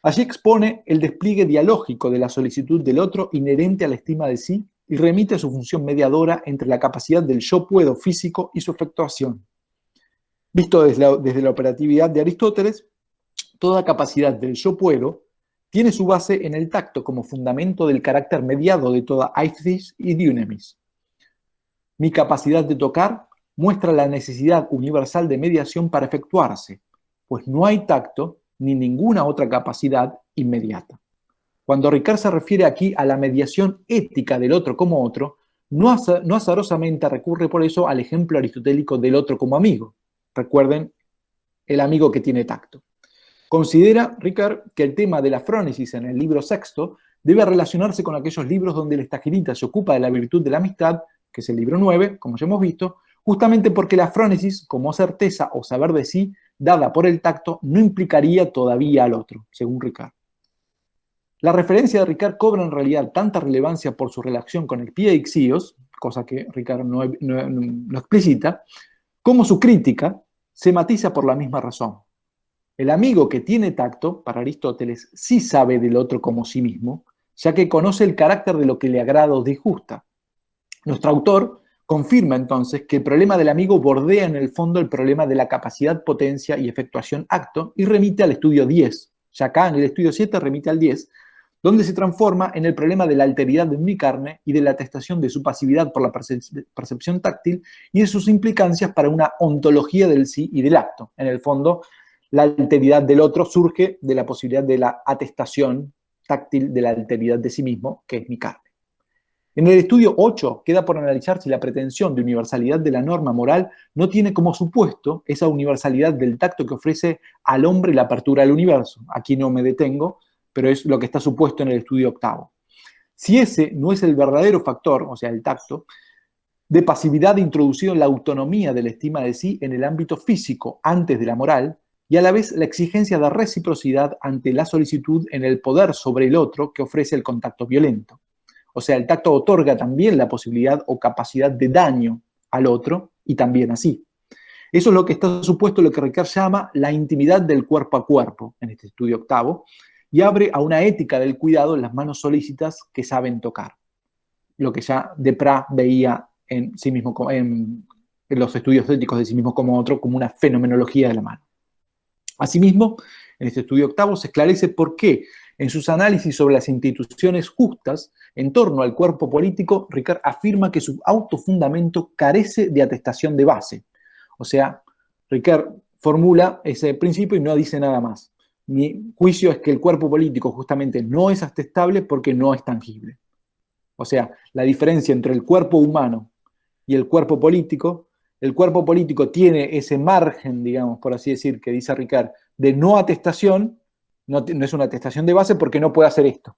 Allí expone el despliegue dialógico de la solicitud del otro inherente a la estima de sí y remite a su función mediadora entre la capacidad del yo puedo físico y su efectuación. Visto desde la operatividad de Aristóteles, toda capacidad del yo puedo tiene su base en el tacto como fundamento del carácter mediado de toda éisesis y diunemis. Mi capacidad de tocar muestra la necesidad universal de mediación para efectuarse, pues no hay tacto ni ninguna otra capacidad inmediata. Cuando Ricoeur se refiere aquí a la mediación ética del otro como otro, no azarosamente recurre por eso al ejemplo aristotélico del otro como amigo. Recuerden, el amigo que tiene tacto. Considera Ricoeur que el tema de la frónesis en el libro sexto debe relacionarse con aquellos libros donde el estagirita se ocupa de la virtud de la amistad, que es el libro 9, como ya hemos visto, justamente porque la frónesis, como certeza o saber de sí, dada por el tacto, no implicaría todavía al otro, según Ricoeur. La referencia de Ricoeur cobra en realidad tanta relevancia por su relación con el pieixios, cosa que Ricoeur no explicita, como su crítica se matiza por la misma razón. El amigo que tiene tacto, para Aristóteles, sí sabe del otro como sí mismo, ya que conoce el carácter de lo que le agrada o disgusta. Nuestro autor confirma entonces que el problema del amigo bordea en el fondo el problema de la capacidad, potencia y efectuación acto y remite al estudio 10. Ya acá en el estudio 7 remite al 10, donde se transforma en el problema de la alteridad de unicarne y de la atestación de su pasividad por la percepción táctil y de sus implicancias para una ontología del sí y del acto. En el fondo, la alteridad del otro surge de la posibilidad de la atestación táctil de la alteridad de sí mismo, que es mi carne. En el estudio 8 queda por analizar si la pretensión de universalidad de la norma moral no tiene como supuesto esa universalidad del tacto que ofrece al hombre la apertura al universo. Aquí no me detengo, pero es lo que está supuesto en el estudio octavo. Si ese no es el verdadero factor, o sea, el tacto, de pasividad introducido en la autonomía de la estima de sí en el ámbito físico antes de la moral, y a la vez la exigencia de reciprocidad ante la solicitud en el poder sobre el otro que ofrece el contacto violento. O sea, el tacto otorga también la posibilidad o capacidad de daño al otro y también así. Eso es lo que está supuesto, lo que Ricoeur llama la intimidad del cuerpo a cuerpo en este estudio octavo, y abre a una ética del cuidado en las manos solícitas que saben tocar. Lo que ya Deprat veía en sí mismo, en los estudios éticos de sí mismo como otro, como una fenomenología de la mano. Asimismo, en este estudio octavo se esclarece por qué, en sus análisis sobre las instituciones justas en torno al cuerpo político, Ricard afirma que su autofundamento carece de atestación de base. O sea, Ricard formula ese principio y no dice nada más. Mi juicio es que el cuerpo político justamente no es atestable porque no es tangible. O sea, la diferencia entre el cuerpo humano y el cuerpo político tiene ese margen, digamos, por así decir, que dice Ricard, de no atestación, no es una atestación de base porque no puede hacer esto,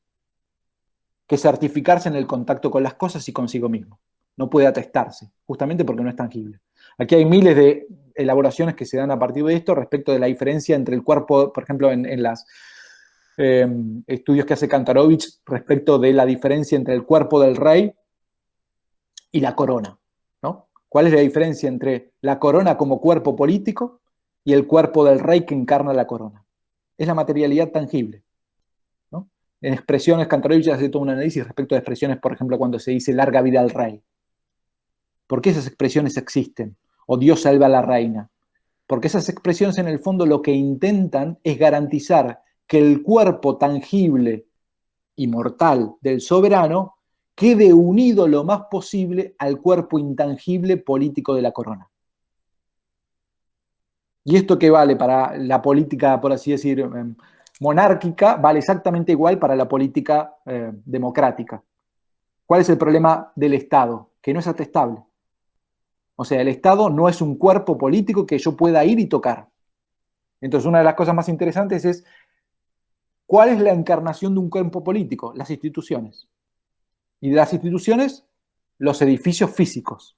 que certificarse en el contacto con las cosas y consigo mismo. No puede atestarse, justamente porque no es tangible. Aquí hay miles de elaboraciones que se dan a partir de esto respecto de la diferencia entre el cuerpo, por ejemplo, en las estudios que hace Kantorovich respecto de la diferencia entre el cuerpo del rey y la corona, ¿no? ¿Cuál es la diferencia entre la corona como cuerpo político y el cuerpo del rey que encarna la corona? Es la materialidad tangible, ¿no? En expresiones, Kantorovich hace todo un análisis respecto de expresiones, por ejemplo, cuando se dice larga vida al rey. ¿Por qué esas expresiones existen? O Dios salva a la reina. Porque esas expresiones en el fondo lo que intentan es garantizar que el cuerpo tangible y mortal del soberano quede unido lo más posible al cuerpo intangible político de la corona. Y esto que vale para la política, por así decir, monárquica, vale exactamente igual para la política democrática. ¿Cuál es el problema del Estado? Que no es atestable. O sea, el Estado no es un cuerpo político que yo pueda ir y tocar. Entonces, una de las cosas más interesantes es, ¿cuál es la encarnación de un cuerpo político? Las instituciones. Y de las instituciones, los edificios físicos.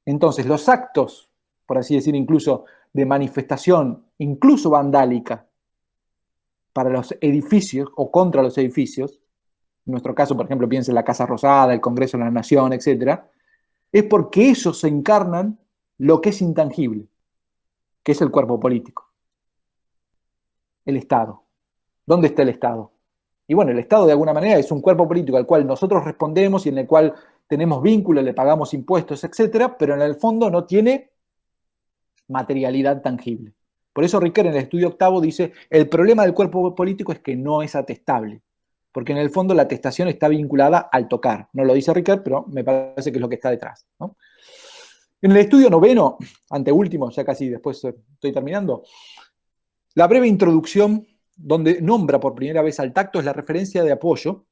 Entonces, los actos, por así decir, incluso de manifestación, incluso vandálica, para los edificios o contra los edificios, en nuestro caso, por ejemplo, piensa en la Casa Rosada, el Congreso de la Nación, etcétera, es porque ellos se encarnan lo que es intangible, que es el cuerpo político, el Estado. ¿Dónde está el Estado? Y bueno, el Estado de alguna manera es un cuerpo político al cual nosotros respondemos y en el cual tenemos vínculos, le pagamos impuestos, etcétera, pero en el fondo no tiene materialidad tangible. Por eso Ricard en el estudio octavo dice, el problema del cuerpo político es que no es atestable, porque en el fondo la atestación está vinculada al tocar. No lo dice Ricard, pero me parece que es lo que está detrás, ¿no? En el estudio noveno, anteúltimo, ya casi después estoy terminando, la breve introducción donde nombra por primera vez al tacto es la referencia de apoyo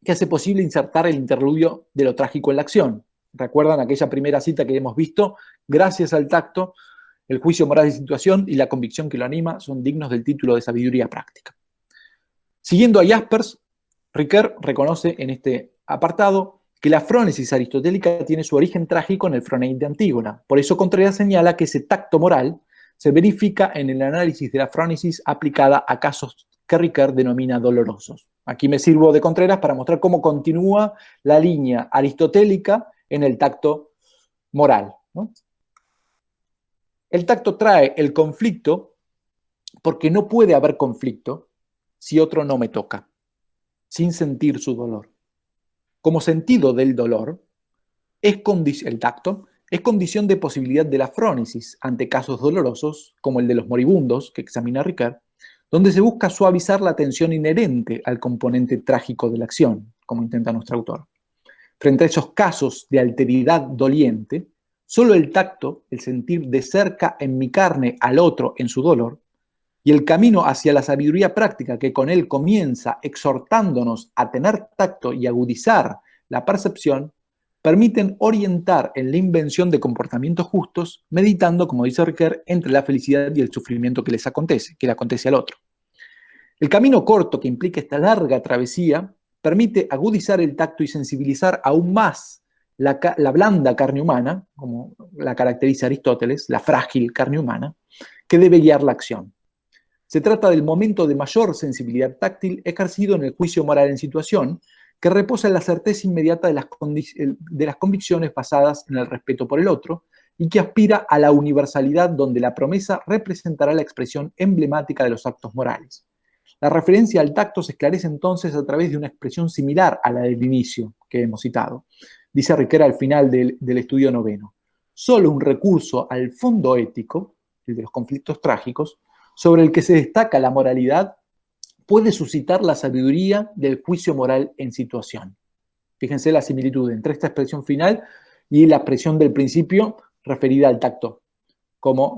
que hace posible insertar el interludio de lo trágico en la acción. ¿Recuerdan aquella primera cita que hemos visto? Gracias al tacto, el juicio moral de situación y la convicción que lo anima son dignos del título de sabiduría práctica. Siguiendo a Jaspers, Ricard reconoce en este apartado que la frónesis aristotélica tiene su origen trágico en el Fronein de Antígona. Por eso Contreras señala que ese tacto moral se verifica en el análisis de la frónesis aplicada a casos que Ricard denomina dolorosos. Aquí me sirvo de Contreras para mostrar cómo continúa la línea aristotélica en el tacto moral, ¿no? El tacto trae el conflicto porque no puede haber conflicto si otro no me toca, sin sentir su dolor. Como sentido del dolor, el tacto es condición de posibilidad de la frónesis ante casos dolorosos, como el de los moribundos, que examina Ricard, donde se busca suavizar la tensión inherente al componente trágico de la acción, como intenta nuestro autor. Frente a esos casos de alteridad doliente, solo el tacto, el sentir de cerca en mi carne al otro en su dolor, y el camino hacia la sabiduría práctica que con él comienza exhortándonos a tener tacto y agudizar la percepción, permiten orientar en la invención de comportamientos justos, meditando, como dice Ricard, entre la felicidad y el sufrimiento que les acontece, que le acontece al otro. El camino corto que implica esta larga travesía permite agudizar el tacto y sensibilizar aún más la blanda carne humana, como la caracteriza Aristóteles, la frágil carne humana, que debe guiar la acción. Se trata del momento de mayor sensibilidad táctil ejercido en el juicio moral en situación, que reposa en la certeza inmediata de las convicciones basadas en el respeto por el otro y que aspira a la universalidad donde la promesa representará la expresión emblemática de los actos morales. La referencia al tacto se esclarece entonces a través de una expresión similar a la del inicio que hemos citado. Dice Riquet al final del estudio noveno. Solo un recurso al fondo ético, el de los conflictos trágicos, sobre el que se destaca la moralidad, puede suscitar la sabiduría del juicio moral en situación. Fíjense la similitud entre esta expresión final y la expresión del principio referida al tacto, como,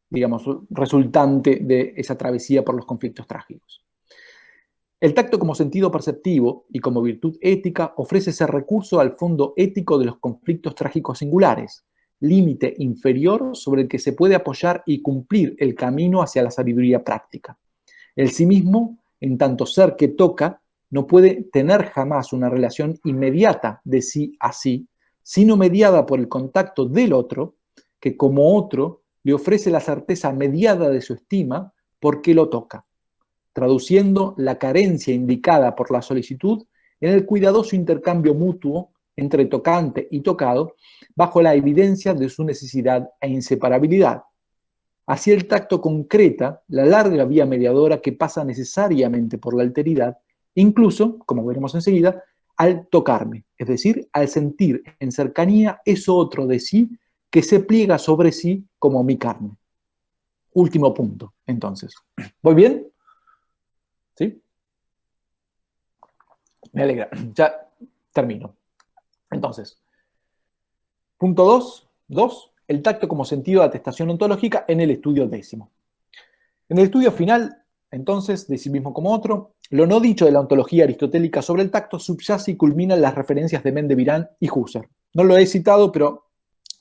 digamos, resultante de esa travesía por los conflictos trágicos. El tacto como sentido perceptivo y como virtud ética ofrece ese recurso al fondo ético de los conflictos trágicos singulares, límite inferior sobre el que se puede apoyar y cumplir el camino hacia la sabiduría práctica. El sí mismo, en tanto ser que toca, no puede tener jamás una relación inmediata de sí a sí, sino mediada por el contacto del otro, que como otro le ofrece la certeza mediada de su estima porque lo toca, traduciendo la carencia indicada por la solicitud en el cuidadoso intercambio mutuo entre tocante y tocado, bajo la evidencia de su necesidad e inseparabilidad. Así el tacto concreta la larga vía mediadora que pasa necesariamente por la alteridad, incluso, como veremos enseguida, al tocarme, es decir, al sentir en cercanía eso otro de sí que se pliega sobre sí como mi carne. Último punto, entonces. ¿Voy bien? ¿Sí? Me alegra. Ya termino. Entonces, punto 2. El tacto como sentido de atestación ontológica en el estudio décimo. En el estudio final, entonces, de sí mismo como otro, lo no dicho de la ontología aristotélica sobre el tacto subyace y culmina en las referencias de Mendevirán y Husserl. No lo he citado, pero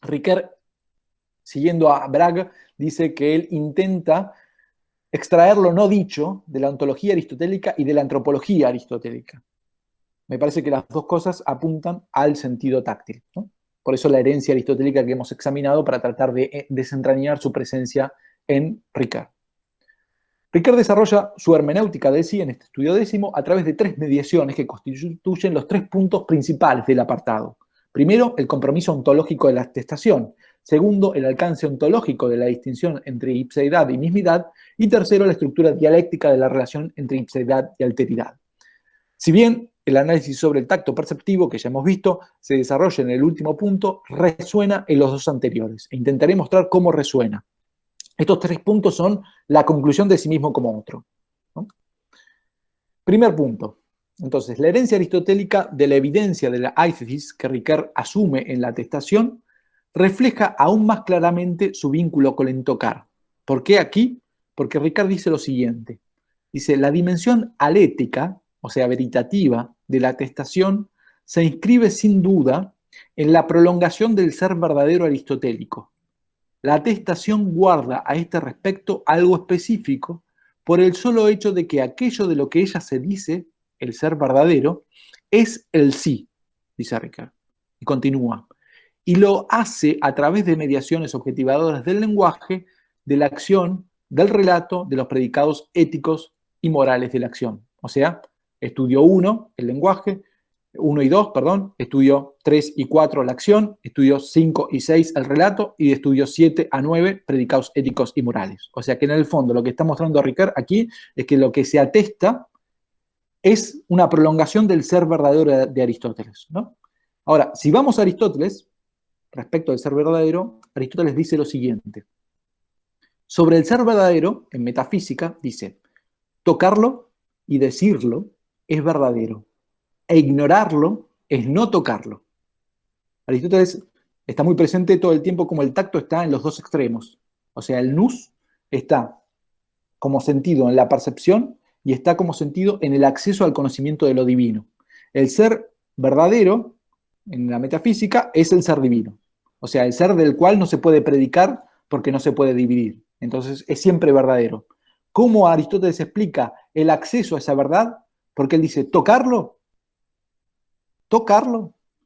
Riquet, siguiendo a Bragg, dice que él intenta extraer lo no dicho de la ontología aristotélica y de la antropología aristotélica. Me parece que las dos cosas apuntan al sentido táctil, ¿no? Por eso la herencia aristotélica que hemos examinado para tratar de desentrañar su presencia en Riquet. Riquet desarrolla su hermenéutica de sí en este estudio décimo a través de 3 mediaciones que constituyen los 3 puntos principales del apartado. Primero, el compromiso ontológico de la atestación. Segundo, el alcance ontológico de la distinción entre ipseidad y mismidad. Y tercero, la estructura dialéctica de la relación entre ipseidad y alteridad. Si bien el análisis sobre el tacto perceptivo, que ya hemos visto, se desarrolla en el último punto, resuena en los dos anteriores. E intentaré mostrar cómo resuena. Estos 3 puntos son la conclusión de sí mismo como otro, ¿no? Primer punto. Entonces, la herencia aristotélica de la evidencia de la eisesis que Riquet asume en la atestación refleja aún más claramente su vínculo con el tocar. ¿Por qué aquí? Porque Riquet dice lo siguiente. Dice, la dimensión alética, o sea, veritativa, de la atestación se inscribe sin duda en la prolongación del ser verdadero aristotélico. La atestación guarda a este respecto algo específico por el solo hecho de que aquello de lo que ella se dice, el ser verdadero, es el sí, dice Riquet. Y continúa. Y lo hace a través de mediaciones objetivadoras del lenguaje, de la acción, del relato, de los predicados éticos y morales de la acción. O sea, estudio 1, el lenguaje, 1 y 2, perdón, estudio 3 y 4, la acción, estudio 5 y 6, el relato, y estudio 7 a 9, predicados éticos y morales. O sea que en el fondo lo que está mostrando Riquet aquí es que lo que se atesta es una prolongación del ser verdadero de Aristóteles, ¿no? Ahora, si vamos a Aristóteles, respecto al ser verdadero, Aristóteles dice lo siguiente. Sobre el ser verdadero, en metafísica, dice, tocarlo y decirlo es verdadero, e ignorarlo es no tocarlo. Aristóteles está muy presente todo el tiempo como el tacto está en los dos extremos. O sea, el nous está como sentido en la percepción y está como sentido en el acceso al conocimiento de lo divino. El ser verdadero, en la metafísica, es el ser divino. O sea, el ser del cual no se puede predicar porque no se puede dividir. Entonces, es siempre verdadero. ¿Cómo Aristóteles explica el acceso a esa verdad? Porque él dice, tocarlo,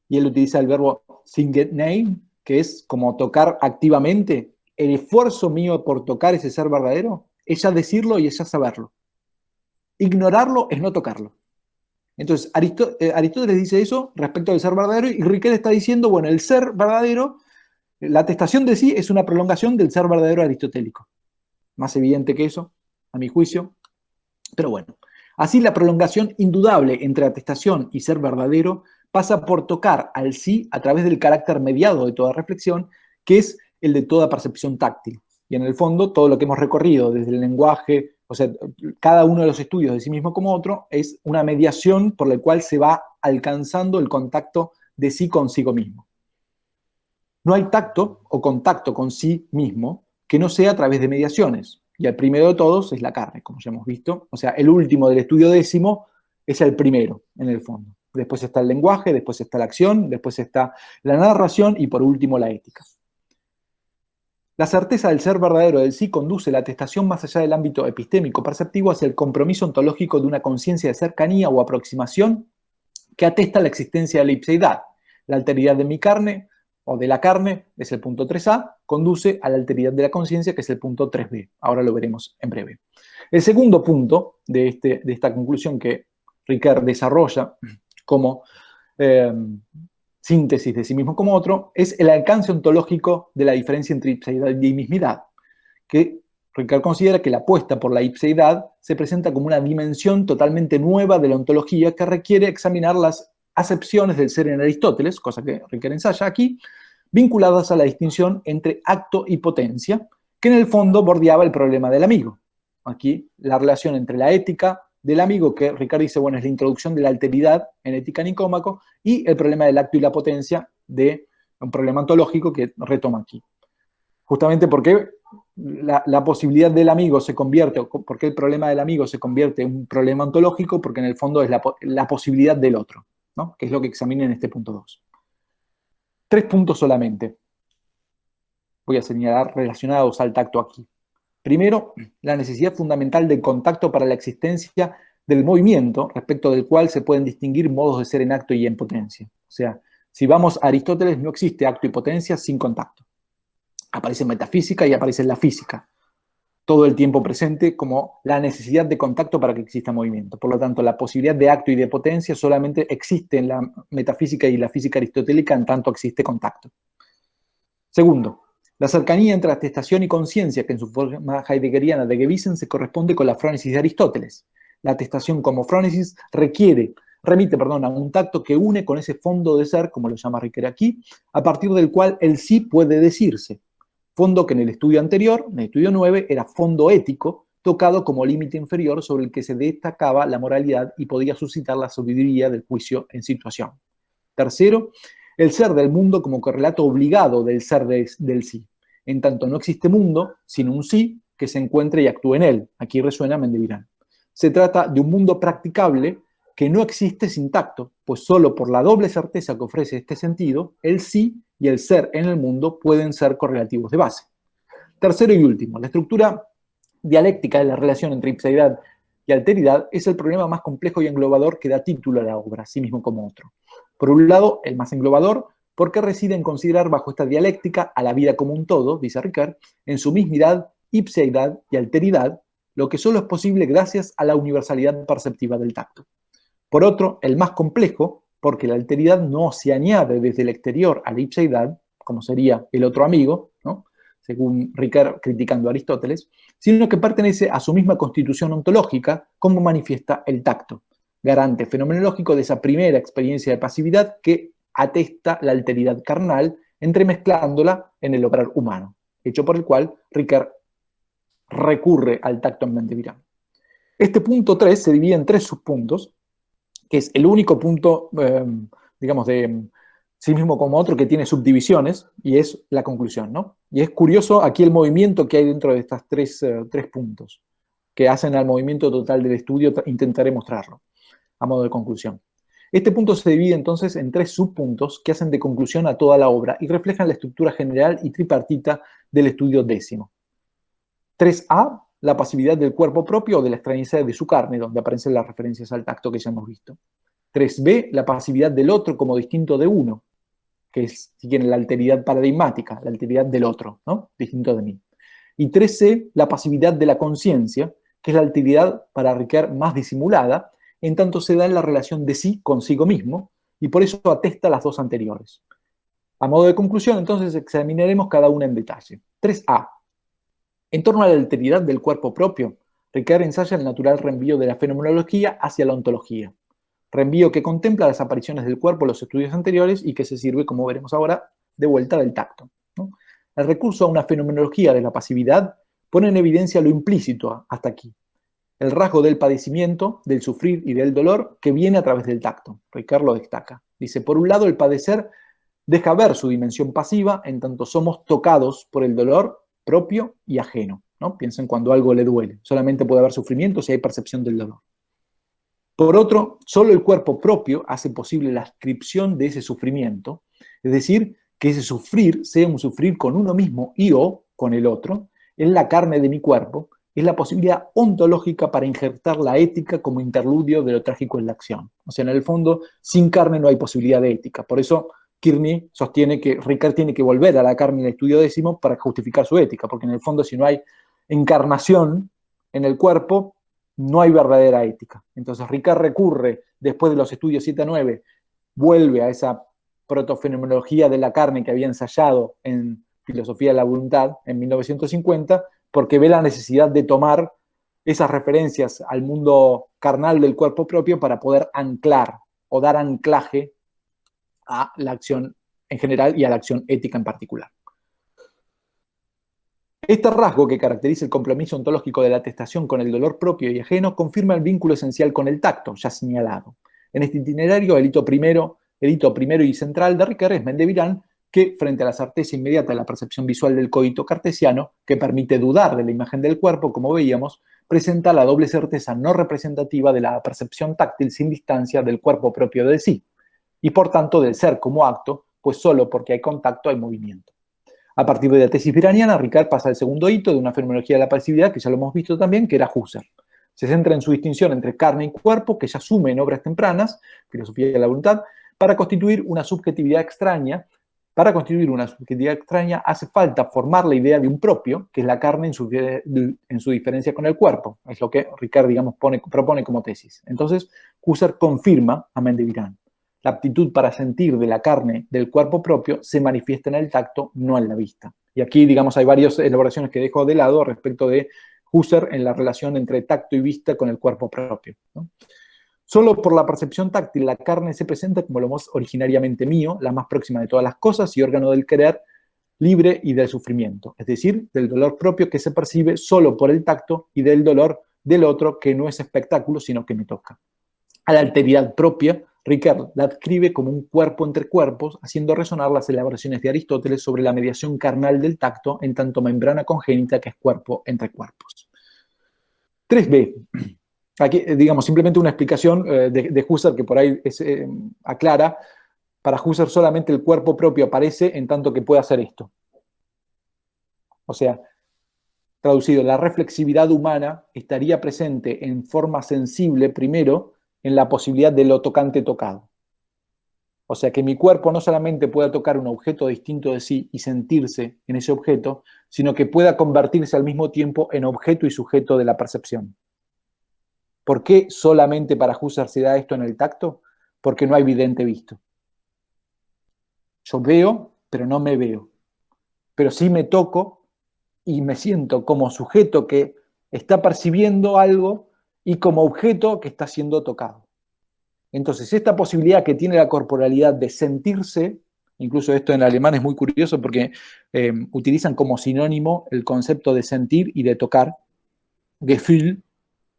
y él utiliza el verbo singetnein, que es como tocar activamente. El esfuerzo mío por tocar ese ser verdadero es ya decirlo y es ya saberlo. Ignorarlo es no tocarlo. Entonces, Aristóteles dice eso respecto al ser verdadero y Riquet está diciendo, bueno, el ser verdadero, la atestación de sí es una prolongación del ser verdadero aristotélico. Más evidente que eso, a mi juicio, Pero bueno, así la prolongación indudable entre atestación y ser verdadero pasa por tocar al sí a través del carácter mediado de toda reflexión, que es el de toda percepción táctil. Y en el fondo, todo lo que hemos recorrido desde el lenguaje, o sea, cada uno de los estudios de sí mismo como otro, es una mediación por la cual se va alcanzando el contacto de sí consigo mismo. No hay tacto o contacto con sí mismo que no sea a través de mediaciones. Y el primero de todos es la carne, como ya hemos visto. O sea, el último del estudio décimo es el primero, en el fondo. Después está el lenguaje, después está la acción, después está la narración y por último la ética. La certeza del ser verdadero del sí conduce la atestación más allá del ámbito epistémico perceptivo hacia el compromiso ontológico de una conciencia de cercanía o aproximación que atesta la existencia de la ipseidad. La alteridad de mi carne o de la carne es el punto 3a, conduce a la alteridad de la conciencia, que es el punto 3b. Ahora lo veremos en breve. El segundo punto de esta conclusión que Ricard desarrolla como síntesis de sí mismo como otro, es el alcance ontológico de la diferencia entre ipseidad y mismidad, que Ricard considera que la apuesta por la ipseidad se presenta como una dimensión totalmente nueva de la ontología que requiere examinar las acepciones del ser en Aristóteles, cosa que Ricard ensaya aquí, vinculadas a la distinción entre acto y potencia, que en el fondo bordeaba el problema del amigo. Aquí la relación entre la ética del amigo, que Ricard dice, bueno, es la introducción de la alteridad en Ética Nicómaco, y el problema del acto y la potencia de un problema ontológico que retoma aquí. Justamente porque la posibilidad del amigo se convierte, porque el problema del amigo se convierte en un problema ontológico, porque en el fondo es la posibilidad del otro, ¿no? Que es lo que examina en este punto 2. 3 puntos solamente voy a señalar relacionados al tacto aquí. Primero, la necesidad fundamental del contacto para la existencia del movimiento, respecto del cual se pueden distinguir modos de ser en acto y en potencia. O sea, si vamos a Aristóteles, no existe acto y potencia sin contacto. Aparece en metafísica y aparece en la física, todo el tiempo presente como la necesidad de contacto para que exista movimiento. Por lo tanto, la posibilidad de acto y de potencia solamente existe en la metafísica y la física aristotélica en tanto existe contacto. Segundo, la cercanía entre atestación y conciencia, que en su forma heideggeriana de Gewissen se corresponde con la frónesis de Aristóteles. La atestación como frónesis remite a un tacto que une con ese fondo de ser, como lo llama Ricoeur aquí, a partir del cual el sí puede decirse. Fondo que en el estudio anterior, en el estudio 9, era fondo ético, tocado como límite inferior sobre el que se destacaba la moralidad y podía suscitar la sabiduría del juicio en situación. Tercero, el ser del mundo como correlato obligado del ser del sí. En tanto no existe mundo, sino un sí que se encuentre y actúe en él. Aquí resuena Mendevirán. Se trata de un mundo practicable que no existe sin tacto, pues solo por la doble certeza que ofrece este sentido, el sí y el ser en el mundo pueden ser correlativos de base. Tercero y último, la estructura dialéctica de la relación entre ipseidad y alteridad es el problema más complejo y englobador que da título a la obra, sí mismo como otro. Por un lado, el más englobador, porque reside en considerar bajo esta dialéctica a la vida como un todo, dice Ricard, en su mismidad, ipseidad y alteridad, lo que solo es posible gracias a la universalidad perceptiva del tacto. Por otro, el más complejo, porque la alteridad no se añade desde el exterior a la ipseidad, como sería el otro amigo, ¿no? Según Ricard criticando a Aristóteles, sino que pertenece a su misma constitución ontológica, como manifiesta el tacto, garante fenomenológico de esa primera experiencia de pasividad que atesta la alteridad carnal, entremezclándola en el obrar humano, hecho por el cual Ricard recurre al tacto en Mendevirán. Este punto 3 se divide en 3 subpuntos, que es el único punto, digamos, de sí mismo como otro que tiene subdivisiones, y es la conclusión, ¿no? Y es curioso aquí el movimiento que hay dentro de estos tres puntos, que hacen al movimiento total del estudio. Intentaré mostrarlo a modo de conclusión. Este punto se divide entonces en 3 subpuntos que hacen de conclusión a toda la obra y reflejan la estructura general y tripartita del estudio décimo. 3A, la pasividad del cuerpo propio o de la extrañeza de su carne, donde aparecen las referencias al tacto que ya hemos visto. 3B, la pasividad del otro como distinto de uno, que es, si quieren, la alteridad paradigmática, la alteridad del otro, ¿no? Distinto de mí. Y 3C, la pasividad de la conciencia, que es la alteridad para Ricard más disimulada, en tanto se da en la relación de sí consigo mismo, y por eso atesta las dos anteriores. A modo de conclusión, entonces, examinaremos cada una en detalle. 3A. En torno a la alteridad del cuerpo propio, Ricard ensaya el natural reenvío de la fenomenología hacia la ontología. Reenvío que contempla las apariciones del cuerpo en los estudios anteriores y que se sirve, como veremos ahora, de vuelta del tacto, ¿no? El recurso a una fenomenología de la pasividad pone en evidencia lo implícito hasta aquí, el rasgo del padecimiento, del sufrir y del dolor que viene a través del tacto. Ricard lo destaca. Dice, por un lado, el padecer deja ver su dimensión pasiva en tanto somos tocados por el dolor propio y ajeno, ¿no? Piensen cuando algo le duele. Solamente puede haber sufrimiento si hay percepción del dolor. Por otro, solo el cuerpo propio hace posible la ascripción de ese sufrimiento, es decir, que ese sufrir sea un sufrir con uno mismo y o con el otro, es la carne de mi cuerpo, es la posibilidad ontológica para injertar la ética como interludio de lo trágico en la acción. O sea, en el fondo, sin carne no hay posibilidad de ética. Por eso Kearney sostiene que Ricard tiene que volver a la carne en el estudio décimo para justificar su ética, porque en el fondo si no hay encarnación en el cuerpo, no hay verdadera ética. Entonces Ricard recurre, después de los estudios 7 a 9, vuelve a esa protofenomenología de la carne que había ensayado en Filosofía de la Voluntad en 1950, porque ve la necesidad de tomar esas referencias al mundo carnal del cuerpo propio para poder anclar o dar anclaje a la acción en general y a la acción ética en particular. Este rasgo que caracteriza el compromiso ontológico de la atestación con el dolor propio y ajeno confirma el vínculo esencial con el tacto, ya señalado. En este itinerario, el hito primero y central de Ricard es Mendevirán, que, frente a la certeza inmediata de la percepción visual del coito cartesiano, que permite dudar de la imagen del cuerpo, como veíamos, presenta la doble certeza no representativa de la percepción táctil sin distancia del cuerpo propio de sí, y por tanto del ser como acto, pues solo porque hay contacto hay movimiento. A partir de la tesis viraniana, Ricard pasa al segundo hito de una fenomenología de la pasividad, que ya lo hemos visto también, que era Husserl. Se centra en su distinción entre carne y cuerpo, que ya asume en obras tempranas, Filosofía de la Voluntad, para constituir una subjetividad extraña. Para constituir una subjetividad extraña hace falta formar la idea de un propio, que es la carne en su diferencia con el cuerpo. Es lo que Ricard, digamos, propone como tesis. Entonces, Husserl confirma a Mendevirán. La aptitud para sentir de la carne del cuerpo propio se manifiesta en el tacto, no en la vista. Y aquí, digamos, hay varias elaboraciones que dejo de lado respecto de Husserl en la relación entre tacto y vista con el cuerpo propio, ¿no? Solo por la percepción táctil la carne se presenta como lo más originariamente mío, la más próxima de todas las cosas y órgano del querer libre y del sufrimiento, es decir, del dolor propio que se percibe solo por el tacto y del dolor del otro que no es espectáculo sino que me toca. A la alteridad propia, Ricard la adscribe como un cuerpo entre cuerpos, haciendo resonar las elaboraciones de Aristóteles sobre la mediación carnal del tacto en tanto membrana congénita que es cuerpo entre cuerpos. 3b. Aquí, digamos, simplemente una explicación de Husserl que por ahí aclara. Para Husserl solamente el cuerpo propio aparece en tanto que puede hacer esto. O sea, traducido, la reflexividad humana estaría presente en forma sensible primero en la posibilidad de lo tocante tocado. O sea, que mi cuerpo no solamente pueda tocar un objeto distinto de sí y sentirse en ese objeto, sino que pueda convertirse al mismo tiempo en objeto y sujeto de la percepción. ¿Por qué solamente para Husserl se da esto en el tacto? Porque no hay vidente visto. Yo veo, pero no me veo. Pero sí me toco y me siento como sujeto que está percibiendo algo y como objeto que está siendo tocado. Entonces, esta posibilidad que tiene la corporalidad de sentirse, incluso esto en alemán es muy curioso porque utilizan como sinónimo el concepto de sentir y de tocar. Gefühl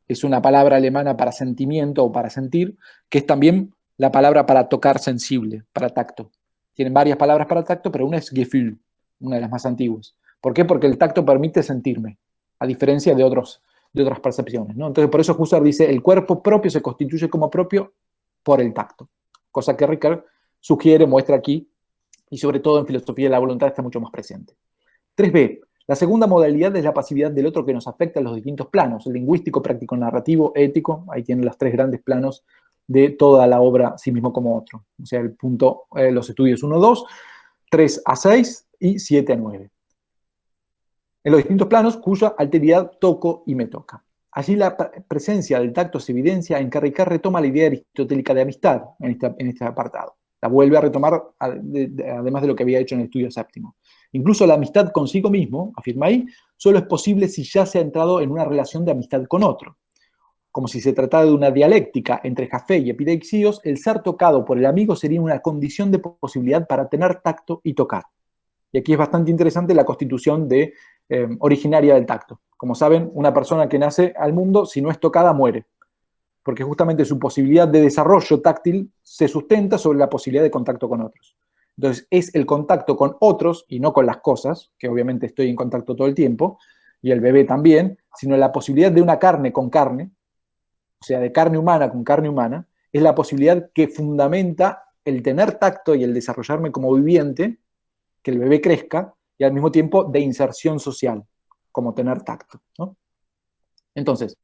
es una palabra alemana para sentimiento o para sentir, que es también la palabra para tocar sensible, para tacto. Tienen varias palabras para tacto, pero una es Gefühl, una de las más antiguas. ¿Por qué? Porque el tacto permite sentirme, a diferencia de otras percepciones, ¿no? Entonces, por eso Husserl dice, el cuerpo propio se constituye como propio por el tacto, cosa que Ricard sugiere, muestra aquí, y sobre todo en Filosofía de la Voluntad está mucho más presente. 3b. La segunda modalidad es la pasividad del otro que nos afecta en los distintos planos, el lingüístico, práctico, narrativo, ético. Ahí tienen los tres grandes planos de toda la obra, sí mismo como otro. O sea, el punto, los estudios 1, 2, 3 a 6 y 7 a 9. En los distintos planos cuya alteridad toco y me toca. Allí la presencia del tacto se evidencia en que Ricard retoma la idea aristotélica de amistad en este apartado. La vuelve a retomar, además de lo que había hecho en el estudio séptimo. Incluso la amistad consigo mismo, afirma ahí, solo es posible si ya se ha entrado en una relación de amistad con otro. Como si se tratara de una dialéctica entre Jafé y Epideixios, el ser tocado por el amigo sería una condición de posibilidad para tener tacto y tocar. Y aquí es bastante interesante la constitución originaria del tacto. Como saben, una persona que nace al mundo, si no es tocada, muere. Porque justamente su posibilidad de desarrollo táctil se sustenta sobre la posibilidad de contacto con otros. Entonces, es el contacto con otros y no con las cosas, que obviamente estoy en contacto todo el tiempo, y el bebé también, sino la posibilidad de una carne con carne, o sea, de carne humana con carne humana, es la posibilidad que fundamenta el tener tacto y el desarrollarme como viviente, que el bebé crezca, y al mismo tiempo de inserción social, como tener tacto, ¿no? Entonces,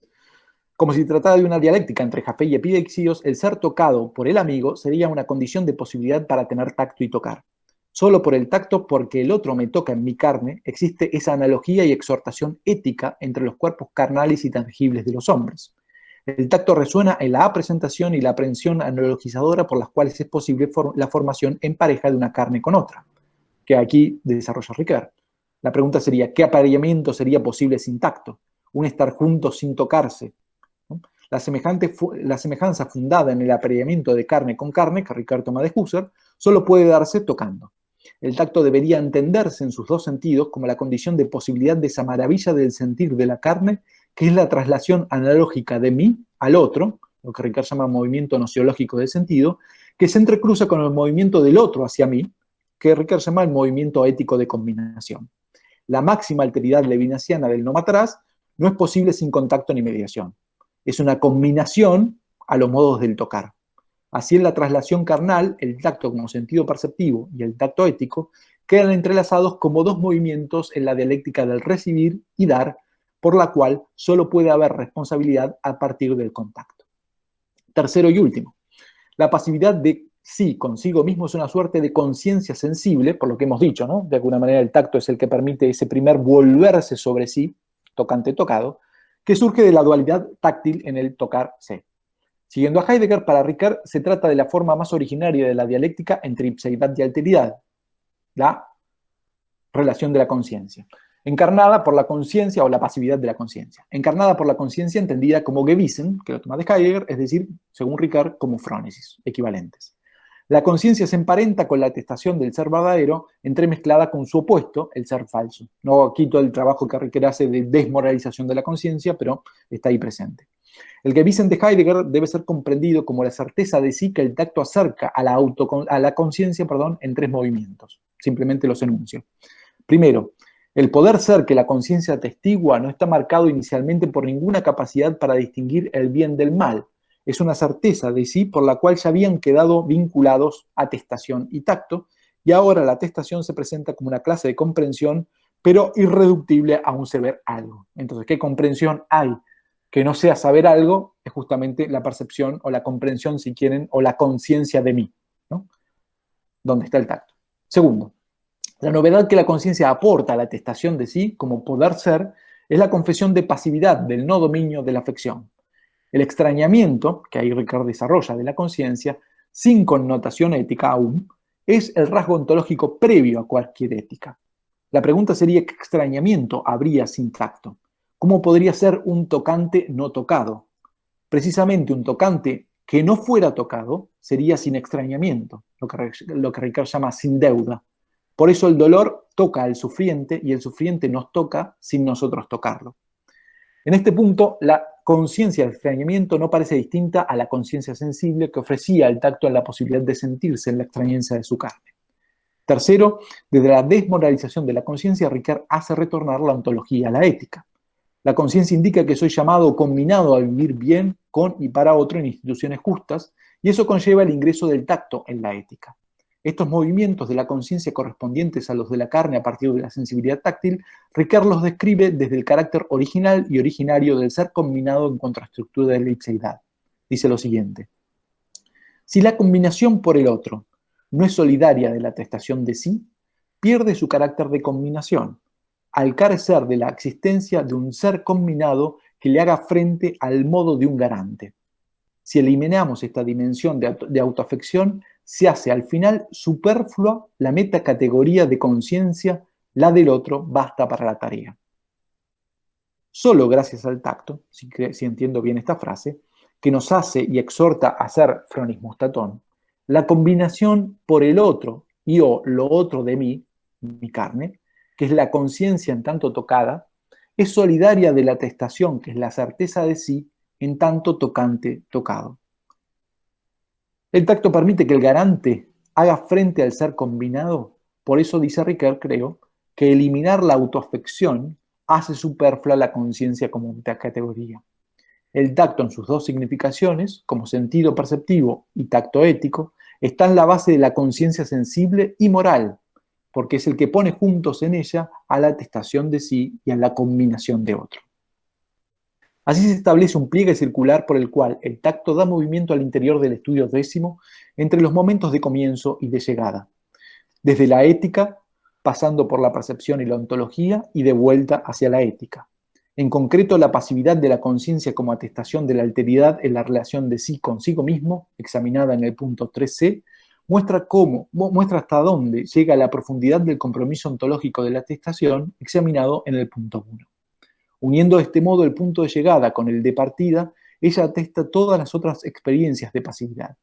como si tratara de una dialéctica entre Jafé y Epideixios, el ser tocado por el amigo sería una condición de posibilidad para tener tacto y tocar. Solo por el tacto, porque el otro me toca en mi carne, existe esa analogía y exhortación ética entre los cuerpos carnales y tangibles de los hombres. El tacto resuena en la presentación y la aprehensión analogizadora por las cuales es posible la formación en pareja de una carne con otra, que aquí desarrolla Ricard. La pregunta sería, ¿qué apareamiento sería posible sin tacto? Un estar juntos sin tocarse. ¿No? La semejanza fundada en el apareamiento de carne con carne, que Ricard toma de Husserl, solo puede darse tocando. El tacto debería entenderse en sus dos sentidos como la condición de posibilidad de esa maravilla del sentir de la carne, que es la traslación analógica de mí al otro, lo que Ricard llama movimiento nociológico del sentido, que se entrecruza con el movimiento del otro hacia mí, que Ricard llama el movimiento ético de combinación. La máxima alteridad levinasiana del no matarás no es posible sin contacto ni mediación. Es una combinación a los modos del tocar. Así en la traslación carnal, el tacto como sentido perceptivo y el tacto ético quedan entrelazados como dos movimientos en la dialéctica del recibir y dar, por la cual solo puede haber responsabilidad a partir del contacto. Tercero y último, la pasividad de sí consigo mismo es una suerte de conciencia sensible, por lo que hemos dicho, ¿no? De alguna manera el tacto es el que permite ese primer volverse sobre sí, tocante-tocado, que surge de la dualidad táctil en el tocar-se. Siguiendo a Heidegger, para Ricard se trata de la forma más originaria de la dialéctica entre ipseidad y alteridad, la relación de la conciencia, encarnada por la conciencia o la pasividad de la conciencia, encarnada por la conciencia entendida como Gewissen, que lo toma de Heidegger, es decir, según Ricard, como frónesis, equivalentes. La conciencia se emparenta con la atestación del ser verdadero, entremezclada con su opuesto, el ser falso. No quito el trabajo que Ricard hace de desmoralización de la conciencia, pero está ahí presente. El Gewissen de Heidegger debe ser comprendido como la certeza de sí que el tacto acerca a la conciencia en tres movimientos. Simplemente los enuncio. Primero, el poder ser que la conciencia atestigua no está marcado inicialmente por ninguna capacidad para distinguir el bien del mal. Es una certeza de sí por la cual ya habían quedado vinculados atestación y tacto, y ahora la atestación se presenta como una clase de comprensión, pero irreductible a un saber algo. Entonces, ¿qué comprensión hay? Que no sea saber algo, es justamente la percepción o la comprensión, si quieren, o la conciencia de mí, ¿no? ¿Dónde está el tacto? Segundo, la novedad que la conciencia aporta a la atestación de sí como poder ser es la confesión de pasividad del no dominio de la afección. El extrañamiento, que ahí Ricard desarrolla de la conciencia, sin connotación ética aún, es el rasgo ontológico previo a cualquier ética. La pregunta sería, ¿qué extrañamiento habría sin tacto? ¿Cómo podría ser un tocante no tocado? Precisamente un tocante que no fuera tocado sería sin extrañamiento, lo que Ricard llama sin deuda. Por eso el dolor toca al sufriente y el sufriente nos toca sin nosotros tocarlo. En este punto, la conciencia del extrañamiento no parece distinta a la conciencia sensible que ofrecía el tacto en la posibilidad de sentirse en la extrañeza de su carne. Tercero, desde la desmoralización de la conciencia, Ricard hace retornar la ontología a la ética. La conciencia indica que soy llamado o combinado a vivir bien con y para otro en instituciones justas, y eso conlleva el ingreso del tacto en la ética. Estos movimientos de la conciencia correspondientes a los de la carne a partir de la sensibilidad táctil, Ricard los describe desde el carácter original y originario del ser combinado en contraestructura de la ipseidad. Dice lo siguiente: si la combinación por el otro no es solidaria de la atestación de sí, pierde su carácter de combinación, al carecer de la existencia de un ser combinado que le haga frente al modo de un garante. Si eliminamos esta dimensión de autoafección, se hace al final superflua la metacategoría de conciencia, la del otro basta para la tarea. Solo gracias al tacto, si entiendo bien esta frase, que nos hace y exhorta a ser Phronismostatón, la combinación por el otro y o lo otro de mí, mi carne, que es la conciencia en tanto tocada, es solidaria de la atestación, que es la certeza de sí, en tanto tocante tocado. El tacto permite que el garante haga frente al ser combinado, por eso dice Ricoeur, creo, que eliminar la autoafección hace superflua la conciencia como categoría. El tacto en sus dos significaciones, como sentido perceptivo y tacto ético, está en la base de la conciencia sensible y moral, porque es el que pone juntos en ella a la atestación de sí y a la combinación de otro. Así se establece un pliegue circular por el cual el tacto da movimiento al interior del estudio décimo entre los momentos de comienzo y de llegada, desde la ética, pasando por la percepción y la ontología y de vuelta hacia la ética. En concreto, la pasividad de la conciencia como atestación de la alteridad en la relación de sí consigo mismo, examinada en el punto 3c, muestra hasta dónde llega la profundidad del compromiso ontológico de la atestación, examinado en el punto 1. Uniendo de este modo el punto de llegada con el de partida, ella atesta todas las otras experiencias de pasividad.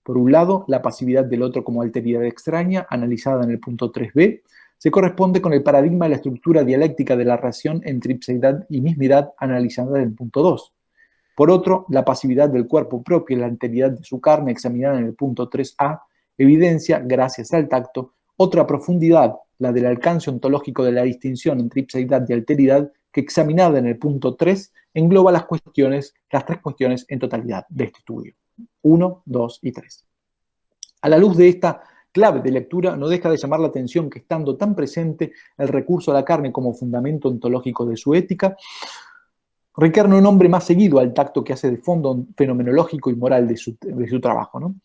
Por un lado, la pasividad del otro como alteridad extraña, analizada en el punto 3b, se corresponde con el paradigma de la estructura dialéctica de la relación entre ipseidad y mismidad, analizada en el punto 2. Por otro, la pasividad del cuerpo propio y la alteridad de su carne, examinada en el punto 3a, evidencia, gracias al tacto, otra profundidad, la del alcance ontológico de la distinción entre ipseidad y alteridad, que examinada en el punto 3 engloba las tres cuestiones en totalidad de este estudio. 1, 2 y 3. A la luz de esta clave de lectura, no deja de llamar la atención que, estando tan presente el recurso a la carne como fundamento ontológico de su ética, Ricoeur no nombre más seguido al tacto que hace de fondo fenomenológico y moral de su trabajo, ¿no?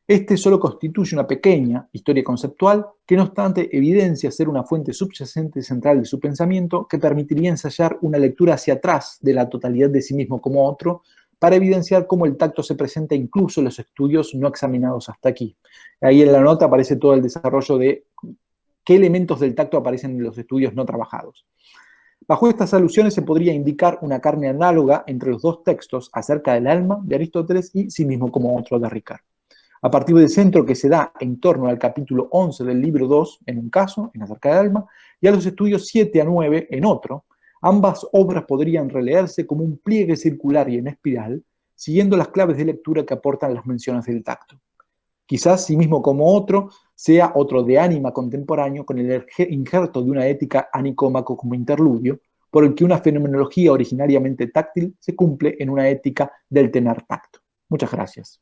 Este solo constituye una pequeña historia conceptual que, no obstante, evidencia ser una fuente subyacente y central de su pensamiento que permitiría ensayar una lectura hacia atrás de la totalidad de sí mismo como otro, para evidenciar cómo el tacto se presenta incluso en los estudios no examinados hasta aquí. Ahí en la nota aparece todo el desarrollo de qué elementos del tacto aparecen en los estudios no trabajados. Bajo estas alusiones se podría indicar una carne análoga entre los dos textos acerca del alma de Aristóteles y sí mismo como otro de Ricoeur. A partir del centro que se da en torno al capítulo 11 del libro 2, en un caso, en Acerca del alma, y a los estudios 7 a 9 en otro, ambas obras podrían releerse como un pliegue circular y en espiral, siguiendo las claves de lectura que aportan las menciones del tacto. Quizás sí mismo como otro sea otro de ánima contemporáneo con el injerto de una ética anicómaco como interludio, por el que una fenomenología originariamente táctil se cumple en una ética del tener tacto. Muchas gracias.